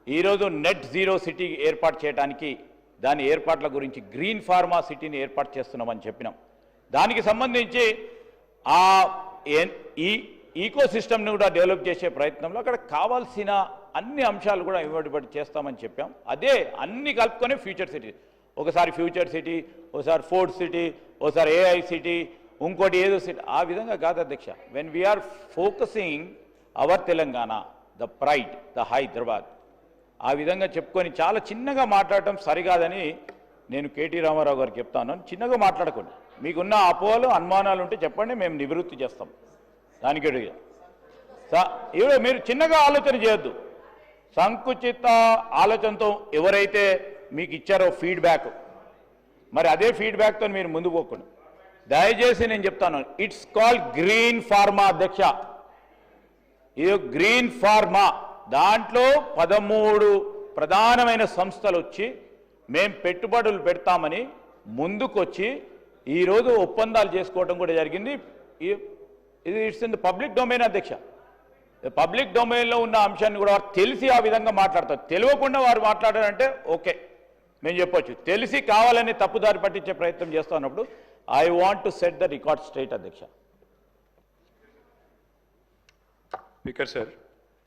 ఈరోజు నెట్ జీరో సిటీ ఏర్పాటు చేయడానికి దాని ఏర్పాట్ల గురించి గ్రీన్ ఫార్మా సిటీని ఏర్పాటు చేస్తున్నామని చెప్పినాం. దానికి సంబంధించి ఈ ఈకో సిస్టమ్ని కూడా డెవలప్ చేసే ప్రయత్నంలో అక్కడ కావాల్సిన అన్ని అంశాలు కూడా ఇవ్వబడి చేస్తామని చెప్పాం. అదే అన్ని కలుపుకొని ఫ్యూచర్ సిటీ, ఒకసారి ఫ్యూచర్ సిటీ, ఒకసారి 4th సిటీ, ఒకసారి ఏఐ సిటీ, ఇంకోటి ఏదో సిటీ, ఆ విధంగా కాదు అధ్యక్ష. When we are focusing our Telangana, the pride, the Hyderabad, ఆ విధంగా చెప్పుకొని చాలా చిన్నగా మాట్లాడటం సరికాదని నేను కేటీ రామారావు గారికి చెప్తాను. చిన్నగా మాట్లాడకండి, మీకున్న అపోహలు అనుమానాలు ఉంటే చెప్పండి, మేము నివృత్తి చేస్తాం. దానికి ఇప్పుడు మీరు చిన్నగా ఆలోచన చేయొద్దు. సంకుచిత ఆలోచనతో ఎవరైతే మీకు ఇచ్చారో ఫీడ్బ్యాక్, మరి అదే ఫీడ్బ్యాక్తో మీరు ముందు పోకండి. దయచేసి నేను చెప్తాను, ఇట్స్ కాల్డ్ గ్రీన్ ఫార్మా అధ్యక్ష. ఇది గ్రీన్ ఫార్మా, దాంట్లో 13 ప్రధానమైన సంస్థలు వచ్చి మేం పెట్టుబడులు పెడతామని ముందుకొచ్చి ఈరోజు ఒప్పందాలు చేసుకోవడం కూడా జరిగింది. ఇది it's in the public domain అధ్యక్ష. పబ్లిక్ డొమైన్లో ఉన్న అంశాన్ని కూడా వారు తెలిసి ఆ విధంగా మాట్లాడతారు. తెలియకుండా వారు మాట్లాడారంటే ఓకే మేము చెప్పొచ్చు. తెలిసి కావాలని తప్పుదారి పట్టించే ప్రయత్నం చేస్తా ఉన్నప్పుడు I want to set the record straight అధ్యక్ష. స్పీకర్ సార్,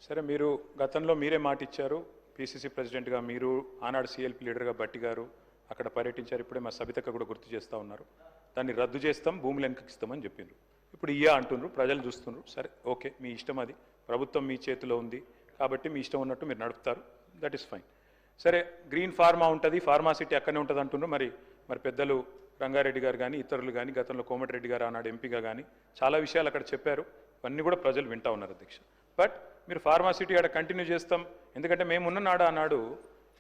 సరే మీరు గతంలో మీరే మాట ఇచ్చారు, పిసిసి ప్రెసిడెంట్గా మీరు, ఆనాడు సిఎల్పి లీడర్గా బట్టి గారు అక్కడ పర్యటించారు. ఇప్పుడే మా సబితక్క కూడా గుర్తు చేస్తూ ఉన్నారు. దాన్ని రద్దు చేస్తాం, భూములు వెనకిస్తామని చెప్పిండ్రు. ఇప్పుడు ఇయ్యా అంటున్నారు, ప్రజలు చూస్తున్నారు. సరే ఓకే, మీ ఇష్టం, అది ప్రభుత్వం మీ చేతిలో ఉంది కాబట్టి మీ ఇష్టం ఉన్నట్టు మీరు నడుపుతారు, దట్ ఈస్ ఫైన్. సరే గ్రీన్ ఫార్మా ఉంటుంది, ఫార్మాసిటీ అక్కడనే ఉంటుంది అంటున్నారు. మరి పెద్దలు రంగారెడ్డి గారు కానీ ఇతరులు కానీ గతంలో కోమటిరెడ్డి గారు ఆనాడు ఎంపీగా కానీ చాలా విషయాలు అక్కడ చెప్పారు. ఇవన్నీ కూడా ప్రజలు వింటా ఉన్నారు అధ్యక్ష. బట్ మీరు ఫార్మాసిటీ అక్కడ కంటిన్యూ చేస్తాం, ఎందుకంటే మేమున్న నాడు ఆనాడు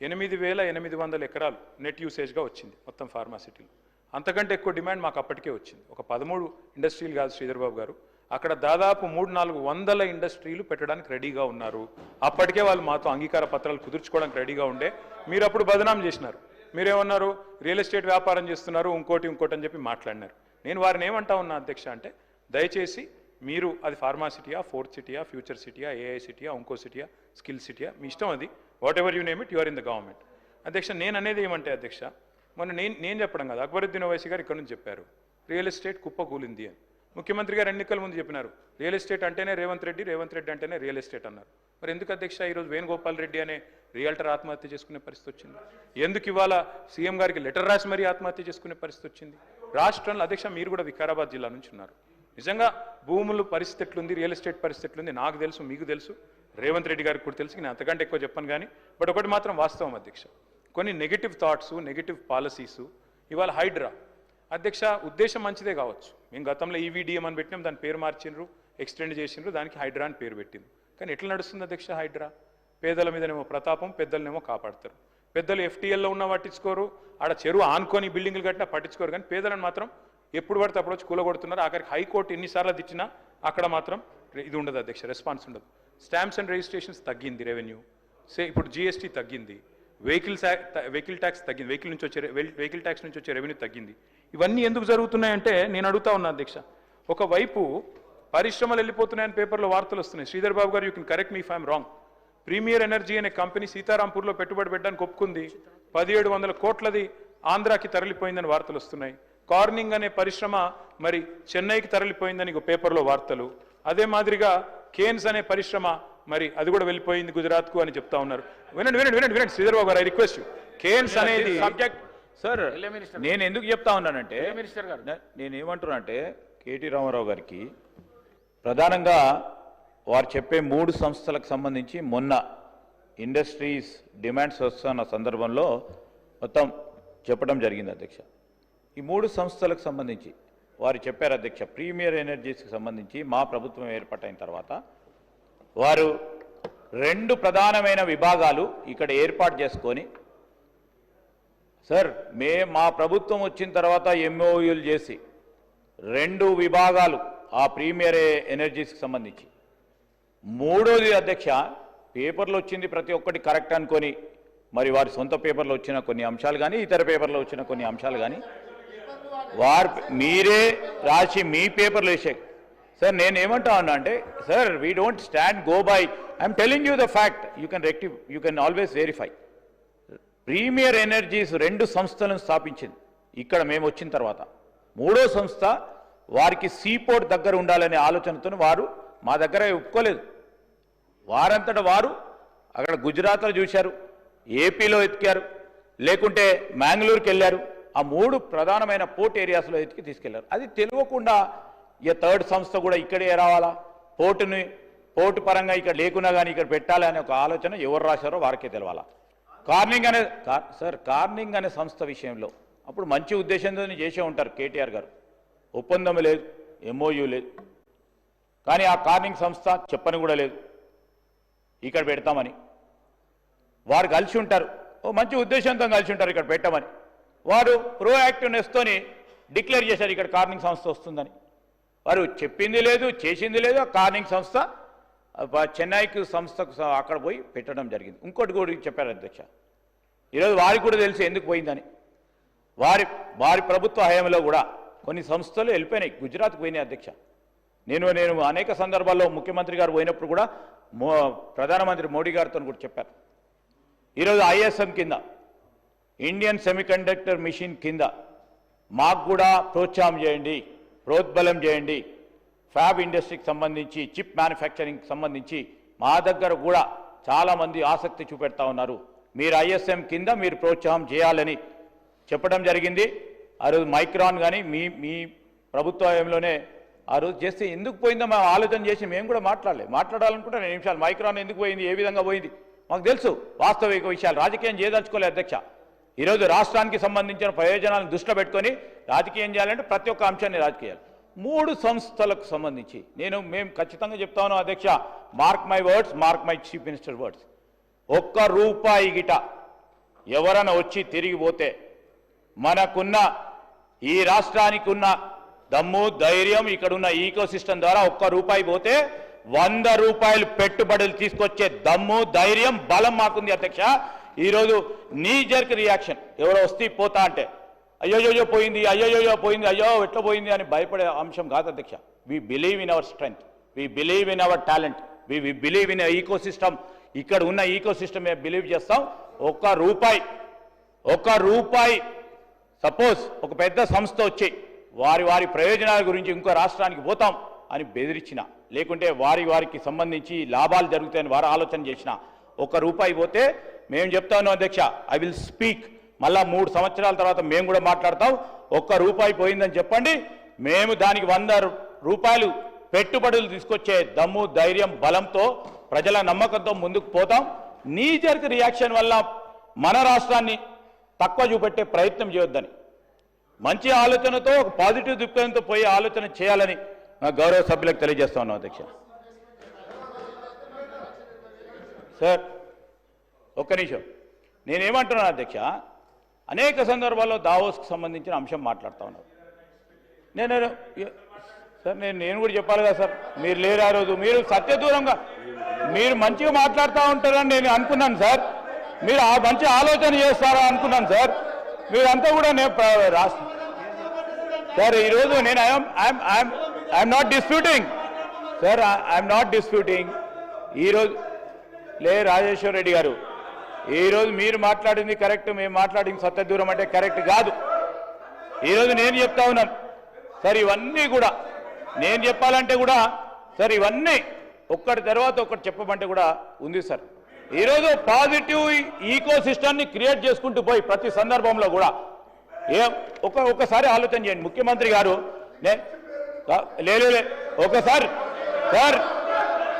8,800 ఎకరాలు నెట్ యూసేజ్గా వచ్చింది మొత్తం ఫార్మాసిటీలో. అంతకంటే ఎక్కువ డిమాండ్ మాకు అప్పటికే వచ్చింది. ఒక 13 ఇండస్ట్రీలు కాదు శ్రీధర్ బాబు గారు, అక్కడ దాదాపు 300-400 ఇండస్ట్రీలు పెట్టడానికి రెడీగా ఉన్నారు. అప్పటికే వాళ్ళు మాతో అంగీకార పత్రాలు కుదుర్చుకోవడానికి రెడీగా ఉండే. మీరు అప్పుడు బదనాం చేసినారు. మీరేమన్నారు, రియల్ ఎస్టేట్ వ్యాపారం చేస్తున్నారు, ఇంకోటి అని చెప్పి మాట్లాడినారు. నేను వారిని ఏమంటా ఉన్నా అధ్యక్ష అంటే, దయచేసి మీరు అది ఫార్మాసిటీయా, ఫోర్త్ సిటీయా, ఫ్యూచర్ సిటీయా, ఏఐ సిటీయా, ఇంకో సిటీయా, స్కిల్ సిటీయా, మీ ఇష్టం, అది whatever you name it, you are in the government. అధ్యక్ష నేను అనేది ఏమంటే అధ్యక్ష, మొన్న నేను చెప్పడం కాదు, అక్బరుద్దీన్ ఓవైసీ గారు ఇక్కడ నుంచి చెప్పారు రియల్ ఎస్టేట్ కుప్పకూలింది అని. ముఖ్యమంత్రి గారు ఎన్నికల ముందు చెప్పినారు రియల్ ఎస్టేట్ అంటేనే రేవంత్ రెడ్డి అంటేనే రియల్ ఎస్టేట్ అన్నారు. మరి ఎందుకు అధ్యక్ష ఈరోజు వేణుగోపాల్ రెడ్డి అనే రియల్టర్ ఆత్మహత్య చేసుకునే పరిస్థితి వచ్చింది? ఎందుకు ఇవాళ సీఎం గారికి లెటర్ రాసి మరీ ఆత్మహత్య చేసుకునే పరిస్థితి వచ్చింది? రాష్ట్రంలో అధ్యక్ష మీరు కూడా వికారాబాద్ జిల్లా నుంచి ఉన్నారు. నిజంగా భూములు పరిస్థితి ఎట్లుంది, రియల్ ఎస్టేట్ పరిస్థితి ఎట్లుంది నాకు తెలుసు, మీకు తెలుసు, రేవంత్ రెడ్డి గారికి కూడా తెలుసు. నేను అంతకంటే ఎక్కువ చెప్పను కానీ, బట్ ఒకటి మాత్రం వాస్తవం అధ్యక్ష, కొన్ని నెగిటివ్ థాట్స్, నెగిటివ్ పాలసీసు ఇవాళ హైడ్రా అధ్యక్ష ఉద్దేశం మంచిదే కావచ్చు. మేము గతంలో ఈవీడిఎం అని పెట్టినాం, దాని పేరు మార్చిండ్రు, ఎక్స్టెండ్ చేసిండ్రు, దానికి హైడ్రా అని పేరు పెట్టిండ్రు. కానీ ఎట్లా నడుస్తుంది అధ్యక్ష హైడ్రా? పేదల మీదనేమో ప్రతాపం, పెద్దలనేమో కాపాడతారు. పెద్దలు ఎఫ్టీఎల్లో ఉన్న పట్టించుకోరు, ఆడ చెరువు ఆనుకొని బిల్డింగ్లు కట్టినా పట్టించుకోరు, కానీ పేదలను మాత్రం ఎప్పుడు పడితే అప్పుడు వచ్చి కూలగొడుతున్నారు. ఆఖరికి హైకోర్టు ఎన్నిసార్లు తెచ్చినా అక్కడ మాత్రం ఇది ఉండదు అధ్యక్ష, రెస్పాన్స్ ఉండదు. స్టాంప్స్ అండ్ రిజిస్ట్రేషన్స్ తగ్గింది రెవెన్యూ, ఇప్పుడు జిఎస్టీ తగ్గింది, వెహికల్ ట్యాక్స్ తగ్గింది, వెహికల్ ట్యాక్స్ నుంచి వచ్చే రెవెన్యూ తగ్గింది. ఇవన్నీ ఎందుకు జరుగుతున్నాయంటే నేను అడుగుతా ఉన్నా అధ్యక్ష, ఒకవైపు పరిశ్రమలు వెళ్ళిపోతున్నాయని పేపర్లో వార్తలు వస్తున్నాయి. శ్రీధర్ బాబు గారు, you can correct me if I'm wrong. Premier energy అనే కంపెనీ సీతారాంపూర్లో పెట్టుబడి పెట్టడానికి ఒప్పుకుంది, 1700 కోట్లది ఆంధ్రాకి తరలిపోయిందని వార్తలు వస్తున్నాయి. కార్నింగ్ అనే పరిశ్రమ మరి చెన్నైకి తరలిపోయిందని పేపర్లో వార్తలు. అదే మాదిరిగా కేన్స్ అనే పరిశ్రమ మరి అది కూడా వెళ్ళిపోయింది గుజరాత్కు అని చెప్తా ఉన్నారు. వినండి శ్రీధర్ బాబు గారు, ఐ రిక్వెస్ట్ యూ. కేన్స్ అనేది సబ్జెక్ట్ సార్, నేను ఎందుకు చెప్తా ఉన్నానంటే, మినిస్టర్ గారు నేను ఏమంటున్నా అంటే కేటీ రామారావు గారికి ప్రధానంగా వారు చెప్పే 3 సంస్థలకు సంబంధించి మొన్న ఇండస్ట్రీస్ డిమాండ్స్ వస్తున్న సందర్భంలో మొత్తం చెప్పడం జరిగింది అధ్యక్ష. ఈ 3 సంస్థలకు సంబంధించి వారు చెప్పారు అధ్యక్ష, ప్రీమియర్ ఎనర్జీస్కి సంబంధించి మా ప్రభుత్వం ఏర్పాటైన తర్వాత వారు 2 ప్రధానమైన విభాగాలు ఇక్కడ ఏర్పాటు చేసుకొని, సార్ మా ప్రభుత్వం వచ్చిన తర్వాత ఎంఓయూలు చేసి 2 విభాగాలు ఆ ప్రీమియర్ ఎనర్జీస్కి సంబంధించి, 3వది అధ్యక్ష పేపర్లో వచ్చింది ప్రతి ఒక్కటి కరెక్ట్ అనుకొని, మరి వారి సొంత పేపర్లో వచ్చిన కొన్ని అంశాలు కానీ ఇతర పేపర్లో వచ్చిన కొన్ని అంశాలు కానీ వారు మీరే రాసి మీ పేపర్లో వేసే. సార్ నేను ఏమంటా ఉన్నా అంటే, sir we don't stand go by, I'm telling you the fact, you can always verify. Premier energies 2 సంస్థలను స్థాపించింది ఇక్కడ మేము వచ్చిన తర్వాత. 3వ సంస్థ వారికి సీపోర్ట్ దగ్గర ఉండాలనే ఆలోచనతో వారు మా దగ్గర ఒప్పుకోలేదు. వారంతటా వారు అక్కడ గుజరాత్లో చూశారు, ఏపీలో ఎతికారు, లేకుంటే మ్యాంగ్లూరుకి వెళ్ళారు. ఆ 3 ప్రధానమైన పోర్ట్ ఏరియాస్లో ఎతికి తీసుకెళ్లారు. అది తెలియకుండా ఇక 3rd సంస్థ కూడా ఇక్కడే రావాలా, పోర్టు పరంగా ఇక్కడ లేకున్నా కానీ ఇక్కడ పెట్టాలి అనే ఒక ఆలోచన ఎవరు రాశారో వారికే తెలవాలా. కార్నింగ్ అనే సంస్థ విషయంలో అప్పుడు మంచి ఉద్దేశంతో చేసే ఉంటారు కేటీఆర్ గారు, ఒప్పందం లేదు, ఎంఓయూ లేదు, కానీ ఆ కార్నింగ్ సంస్థ చెప్పని కూడా లేదు ఇక్కడ పెడతామని. వారు కలిసి ఉంటారు, మంచి ఉద్దేశంతో కలిసి ఉంటారు ఇక్కడ పెట్టమని. వారు ప్రోయాక్టివ్నెస్తోని డిక్లేర్ చేశారు ఇక్కడ కార్నింగ్ సంస్థ వస్తుందని. వారు చెప్పింది లేదు, చేసింది లేదు. ఆ కార్నింగ్ సంస్థ చెన్నైకి సంస్థకు అక్కడ పోయి పెట్టడం జరిగింది. ఇంకోటి కూడా చెప్పారు అధ్యక్ష, ఈరోజు వారికి కూడా తెలిసి ఎందుకు పోయిందని. వారి ప్రభుత్వ హయాంలో కూడా కొన్ని సంస్థలు వెళ్ళిపోయినాయి, గుజరాత్కు పోయినాయి అధ్యక్ష. నేను అనేక సందర్భాల్లో ముఖ్యమంత్రి గారు పోయినప్పుడు కూడా ప్రధానమంత్రి మోడీ గారితో కూడా చెప్పారు. ఈరోజు ఐఎస్ఎం కింద, ఇండియన్ సెమీకండక్టర్ మిషన్ కింద మాకు కూడా ప్రోత్సాహం చేయండి, ప్రోద్బలం చేయండి. ఫ్యాబ్ ఇండస్ట్రీకి సంబంధించి, చిప్ మ్యానుఫ్యాక్చరింగ్కి సంబంధించి మా దగ్గర కూడా చాలామంది ఆసక్తి చూపెడతా ఉన్నారు. మీరు ఐఎస్ఎం కింద మీరు ప్రోత్సాహం చేయాలని చెప్పడం జరిగింది. ఆ రోజు మైక్రాన్ కానీ మీ ప్రభుత్వంలోనే ఆ రోజు చేస్తే ఎందుకు పోయిందో మేము ఆలోచన చేసి మేము కూడా మాట్లాడాలనుకుంటే 2 నిమిషాలు మైక్రాన్ ఎందుకు పోయింది, ఏ విధంగా పోయింది మాకు తెలుసు. వాస్తవిక విషయాలు రాజకీయం చేయదలుచుకోలేదు అధ్యక్ష. ఈరోజు రాష్ట్రానికి సంబంధించిన ప్రయోజనాలను దృష్టిలో పెట్టుకొని రాజకీయం చేయాలంటే ప్రతి ఒక్క అంశాన్ని రాజకీయాలు. 3 సంస్థలకు సంబంధించి మేము ఖచ్చితంగా చెప్తా ఉన్నాం అధ్యక్ష, mark my words, mark my chief minister words, ₹1 గిట ఎవరైనా వచ్చి తిరిగిపోతే మనకున్న ఈ రాష్ట్రానికి ఉన్న దమ్ము ధైర్యం, ఇక్కడున్న ఈకో సిస్టమ్ ద్వారా ₹1 పోతే ₹100 పెట్టుబడులు తీసుకొచ్చే దమ్ము ధైర్యం బలం మాకుంది అధ్యక్ష. ఈరోజు నీ జర్క్ రియాక్షన్ ఎవరో వస్తే పోతా అంటే అయ్యోయ్యో పోయింది, అయ్యోయ్యో పోయింది, అయ్యో ఎట్లా పోయింది అని భయపడే అంశం కాదు అధ్యక్ష. We believe in our strength, we believe in our talent, we believe in ecosystem. ఇక్కడ ఉన్న ఈకో సిస్టమ్ మేము బిలీవ్ చేస్తాం. ₹1 సపోజ్ ఒక పెద్ద సంస్థ వచ్చి వారి ప్రయోజనాల గురించి ఇంకో రాష్ట్రానికి పోతాం అని బెదిరించిన, లేకుంటే వారికి సంబంధించి లాభాలు జరుగుతాయని వారు ఆలోచన చేసిన ₹1 పోతే మేము చెప్తాను అధ్యక్ష, ఐ విల్ స్పీక్. మళ్ళా 3 సంవత్సరాల తర్వాత మేము కూడా మాట్లాడతాం. ₹1 పోయిందని చెప్పండి, మేము దానికి ₹100 పెట్టుబడులు తీసుకొచ్చే దమ్ము ధైర్యం బలంతో ప్రజల నమ్మకంతో ముందుకు పోతాం. నీ జర్క్ రియాక్షన్ వల్ల మన రాష్ట్రాన్ని తక్కువ చూపెట్టే ప్రయత్నం చేయొద్దని, మంచి ఆలోచనతో ఒక పాజిటివ్ దృక్పథంతో పోయే ఆలోచన చేయాలని గౌరవ సభ్యులకు తెలియజేస్తా ఉన్నాం అధ్యక్ష. సార్ ఒక్క నిమిషం, నేనేమంటున్నాను అధ్యక్ష, అనేక సందర్భాల్లో దావోస్కి సంబంధించిన అంశం మాట్లాడుతూ ఉన్నారు. నేను కూడా చెప్పాలి కదా సార్, మీరు లేరు ఆ రోజు, మీరు సత్యదూరంగా మీరు మంచిగా మాట్లాడుతూ ఉంటారని నేను అనుకున్నాను సార్. మీరు ఆ మంచి ఆలోచన చేస్తారా అనుకున్నాను సార్. మీరంతా కూడా రాష్ట్ర సార్ ఈరోజు నేను I'm not disputing sir, I'm not disputing. ఈరోజు రాజేశ్వర్ రెడ్డి గారు, ఈరోజు మీరు మాట్లాడింది కరెక్ట్, మేము మాట్లాడింది సత్యదూరం అంటే కరెక్ట్ కాదు. ఈరోజు నేను చెప్తా ఉన్నాను సార్, ఇవన్నీ కూడా నేను చెప్పాలంటే కూడా సార్ ఇవన్నీ ఒక్కటి తర్వాత ఒకటి చెప్పమంటే కూడా ఉంది సార్. ఈరోజు పాజిటివ్ ఈకో సిస్టమ్ని క్రియేట్ చేసుకుంటూ పోయి ప్రతి సందర్భంలో కూడా ఒకసారి ఆలోచన చేయండి. ముఖ్యమంత్రి గారు ఒకసారి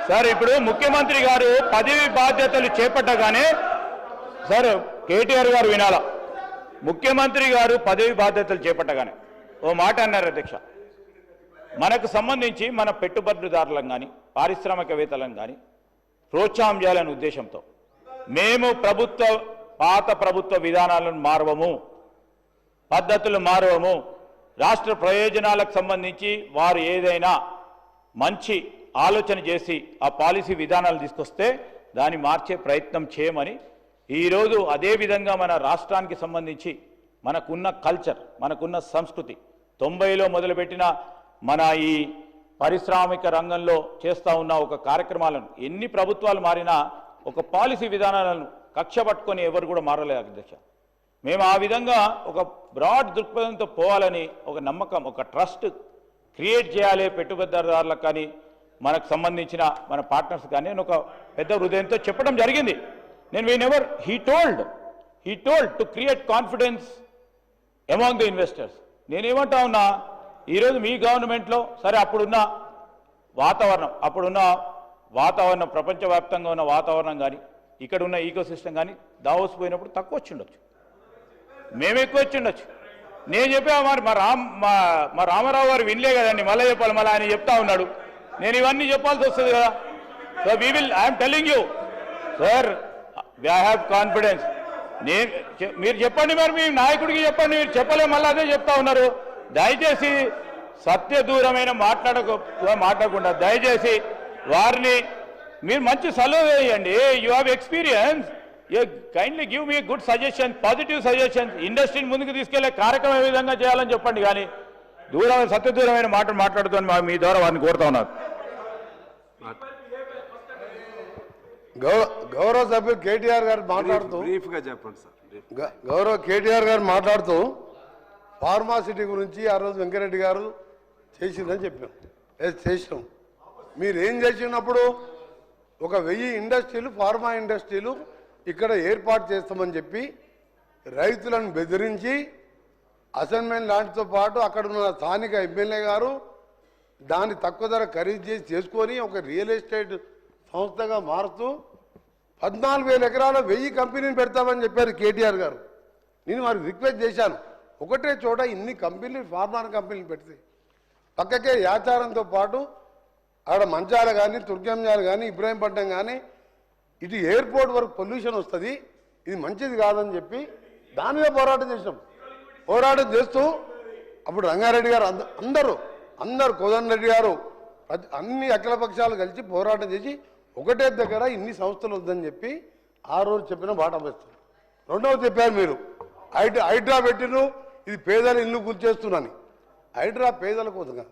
సార్ ఇప్పుడు ముఖ్యమంత్రి గారు పదవి బాధ్యతలు చేపట్టగానే సార్ కేటీఆర్ గారు వినాల, ముఖ్యమంత్రి గారు పదవి బాధ్యతలు చేపట్టగానే ఓ మాట అన్నారు అధ్యక్ష, మనకు సంబంధించి మన పెట్టుబడిదారులను కానీ పారిశ్రామికవేత్తలను కానీ ప్రోత్సాహం చేయాలనే ఉద్దేశంతో మేము పాత ప్రభుత్వ విధానాలను మారవము, పద్ధతులు మారవము, రాష్ట్ర ప్రయోజనాలకు సంబంధించి వారు ఏదైనా మంచి ఆలోచన చేసి ఆ పాలసీ విధానాలు తీసుకొస్తే దాన్ని మార్చే ప్రయత్నం చేయమని ఈరోజు అదేవిధంగా మన రాష్ట్రానికి సంబంధించి మనకున్న కల్చర్, మనకున్న సంస్కృతి 90లో మొదలుపెట్టిన మన ఈ పారిశ్రామిక రంగంలో చేస్తూ ఉన్న ఒక కార్యక్రమాలను ఎన్ని ప్రభుత్వాలు మారినా ఒక పాలసీ విధానాలను కక్ష పట్టుకొని ఎవరు కూడా మారలేదు అధ్యక్ష. మేము ఆ విధంగా ఒక బ్రాడ్ దృక్పథంతో పోవాలని ఒక నమ్మకం, ఒక ట్రస్ట్ క్రియేట్ చేయాలి పెట్టుబడిదారులకు కానీ మనకు సంబంధించిన మన పార్ట్నర్స్ కానీ అని ఒక పెద్ద హృదయంతో చెప్పడం జరిగింది. నేను he told to create confidence among the investors. నేనేమంటా ఉన్నా, ఈరోజు మీ గవర్నమెంట్లో సరే అప్పుడున్న వాతావరణం ప్రపంచవ్యాప్తంగా ఉన్న వాతావరణం కానీ ఇక్కడ ఉన్న ఈకో సిస్టమ్ కానీ దావోస్ పోయినప్పుడు తక్కువ వచ్చి ఉండొచ్చు, మేము ఎక్కువ వచ్చి ఉండొచ్చు. నేను చెప్పా మరి మా రామారావు గారు వినలే కదండి, మళ్ళీ చెప్పాలి, మళ్ళీ ఆయన చెప్తా ఉన్నాడు, నేను ఇవన్నీ చెప్పాల్సి వస్తుంది కదా. So I'm telling you sir, I have confidence. మీరు చెప్పండి, మరి మీ నాయకుడికి చెప్పండి, మీరు చెప్పలే మళ్ళీ అదే చెప్తా ఉన్నారు. దయచేసి సత్యదూరమైన మాట్లాడకుండా దయచేసి వారిని మీరు మంచి సలహా వేయండి. You have experience, kindly give me good suggestion, positive suggestion. ఇండస్ట్రీని ముందుకు తీసుకెళ్లే కార్యక్రమం ఏ విధంగా చేయాలని చెప్పండి. కానీ సత్యదూరమైన మాటలు మాట్లాడుతూ మీ ద్వారా వారిని కోరుతా ఉన్నారు. గౌరవ సభ్యులు కేటీఆర్ గారు మాట్లాడుతూ బ్రీఫ్గా చెప్పండి సార్. గౌరవ కేటీఆర్ గారు మాట్లాడుతూ ఫార్మాసిటీ గురించి ఆ రోజు వెంకరెడ్డి గారు చేసిందని చెప్పినాం. చేసినాం. మీరు ఏం చేసినప్పుడు ఒక 1000 ఇండస్ట్రీలు, ఫార్మా ఇండస్ట్రీలు ఇక్కడ ఏర్పాటు చేస్తామని చెప్పి రైతులను బెదిరించి అసైన్మెంట్ లాంటితో పాటు అక్కడ ఉన్న స్థానిక ఎమ్మెల్యే గారు దాన్ని తక్కువ ధర ఖరీదు చేసి చేసుకొని ఒక రియల్ ఎస్టేట్ సంస్థగా మారుతూ 14,000 ఎకరాల 1000 కంపెనీలు పెడతామని చెప్పారు కేటీఆర్ గారు. నేను వారికి రిక్వెస్ట్ చేశాను, ఒకటే చోట ఇన్ని కంపెనీలు, ఫార్మా కంపెనీలు పెడితే పక్కకే యాచారంతో పాటు ఆడ మంచాల కానీ, తుర్గంజాలు కానీ, ఇబ్రాహీంపట్నం కానీ ఇటు ఎయిర్పోర్ట్ వరకు పొల్యూషన్ వస్తుంది, ఇది మంచిది కాదని చెప్పి దాని మీద పోరాటం చేసినాం. పోరాటం చేస్తూ అప్పుడు రంగారెడ్డి గారు అందరూ కోదండరెడ్డి గారు అన్ని అఖిల పక్షాలు కలిసి పోరాటం చేసి ఒకటే దగ్గర ఇన్ని సంస్థలు వద్దని చెప్పి ఆ రోజు చెప్పిన బాట వేస్తారు. రెండవది చెప్పారు మీరు హైడ్రా పెట్టిను, ఇది పేదల ఇల్లు కూల్చేస్తున్నాను. హైడ్రా పేదల కోసంగా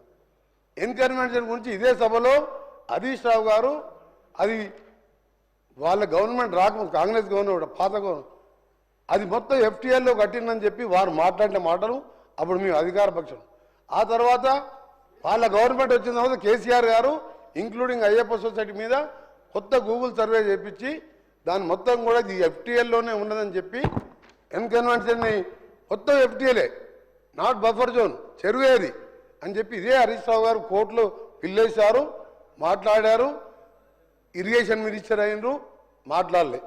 ఎన్కన్వెన్షన్ గురించి ఇదే సభలో హరీష్ రావు గారు అది వాళ్ళ గవర్నమెంట్ రాకముందు కాంగ్రెస్ గవర్నమెంట్ పాత గవర్నమెంట్ అది మొత్తం ఎఫ్టీఎల్లో కట్టిందని చెప్పి వారు మాట్లాడిన మాటలు అప్పుడు మేము అధికార పక్షం. ఆ తర్వాత వాళ్ళ గవర్నమెంట్ వచ్చిన తర్వాత కేసీఆర్ గారు ఇంక్లూడింగ్ అయ్యప్ప సొసైటీ మీద కొత్త గూగుల్ సర్వే చేయించి దాని మొత్తం కూడా ఇది ఎఫ్టీఎల్లోనే ఉన్నదని చెప్పి ఎన్కన్వెన్షన్ని మొత్తం ఎఫ్టీఎలే, నాట్ బఫర్ జోన్, చెరువేది అని చెప్పి ఇదే హరీష్ రావు గారు కోర్టులో పిల్లేశారు, మాట్లాడారు. ఇరిగేషన్ మినిస్టర్ అయినరు, మాట్లాడలే.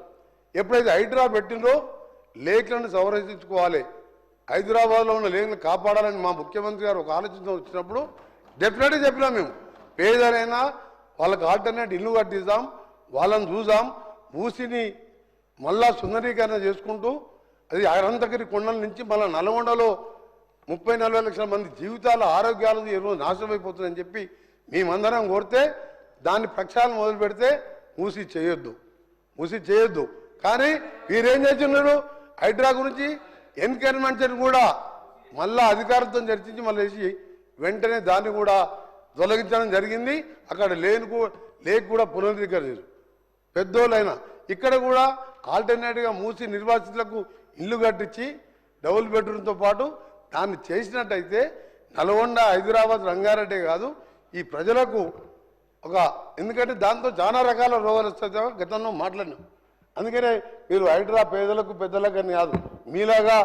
ఎప్పుడైతే హైడ్రా పెట్టినరో లేక్లను సంరక్షించుకోవాలి, హైదరాబాద్లో ఉన్న లేక్లను కాపాడాలని మా ముఖ్యమంత్రి గారు ఒక ఆలోచన వచ్చినప్పుడు డెఫినెట్గా చెప్పినాం. మేము పేదలైనా వాళ్ళకి ఆల్టర్నేట్ ఇల్లు కట్టిస్తాం, వాళ్ళని చూసాం. మూసిని మళ్ళా సుందరీకరణ చేసుకుంటూ అది అనంతగిరి కొండల నుంచి మళ్ళీ నల్గొండలో 30-40 లక్షల మంది జీవితాల ఆరోగ్యాలు ఈరోజు నాశనం అయిపోతుందని చెప్పి మేమందరం కోరితే దాన్ని ప్రక్షాళన మొదలు పెడితే మూసి చేయొద్దు. కానీ వీరేం చేస్తున్నారు, హైడ్రా గురించి ఎన్కన్వెన్షన్ కూడా మళ్ళా అధికారులతో చర్చించి మళ్ళీ వేసి వెంటనే దాన్ని కూడా తొలగించడం జరిగింది. అక్కడ లేక్ కూడా పునరుద్ధరించారు. పెద్దోళ్ళైనా ఇక్కడ కూడా ఆల్టర్నేటివ్గా మూసి నిర్వాసితులకు ఇల్లు కట్టించి డబుల్ బెడ్రూమ్తో పాటు దాన్ని చేసినట్టయితే నల్గొండ, హైదరాబాద్, రంగారెడ్డి కాదు ఈ ప్రజలకు ఎందుకంటే దాంతో చాలా రకాల రోగాలు వస్తాయి గతంలో మాట్లాడినాం. అందుకనే మీరు హైడ్రా పేదలకు పెద్దలకు అని కాదు, మీలాగా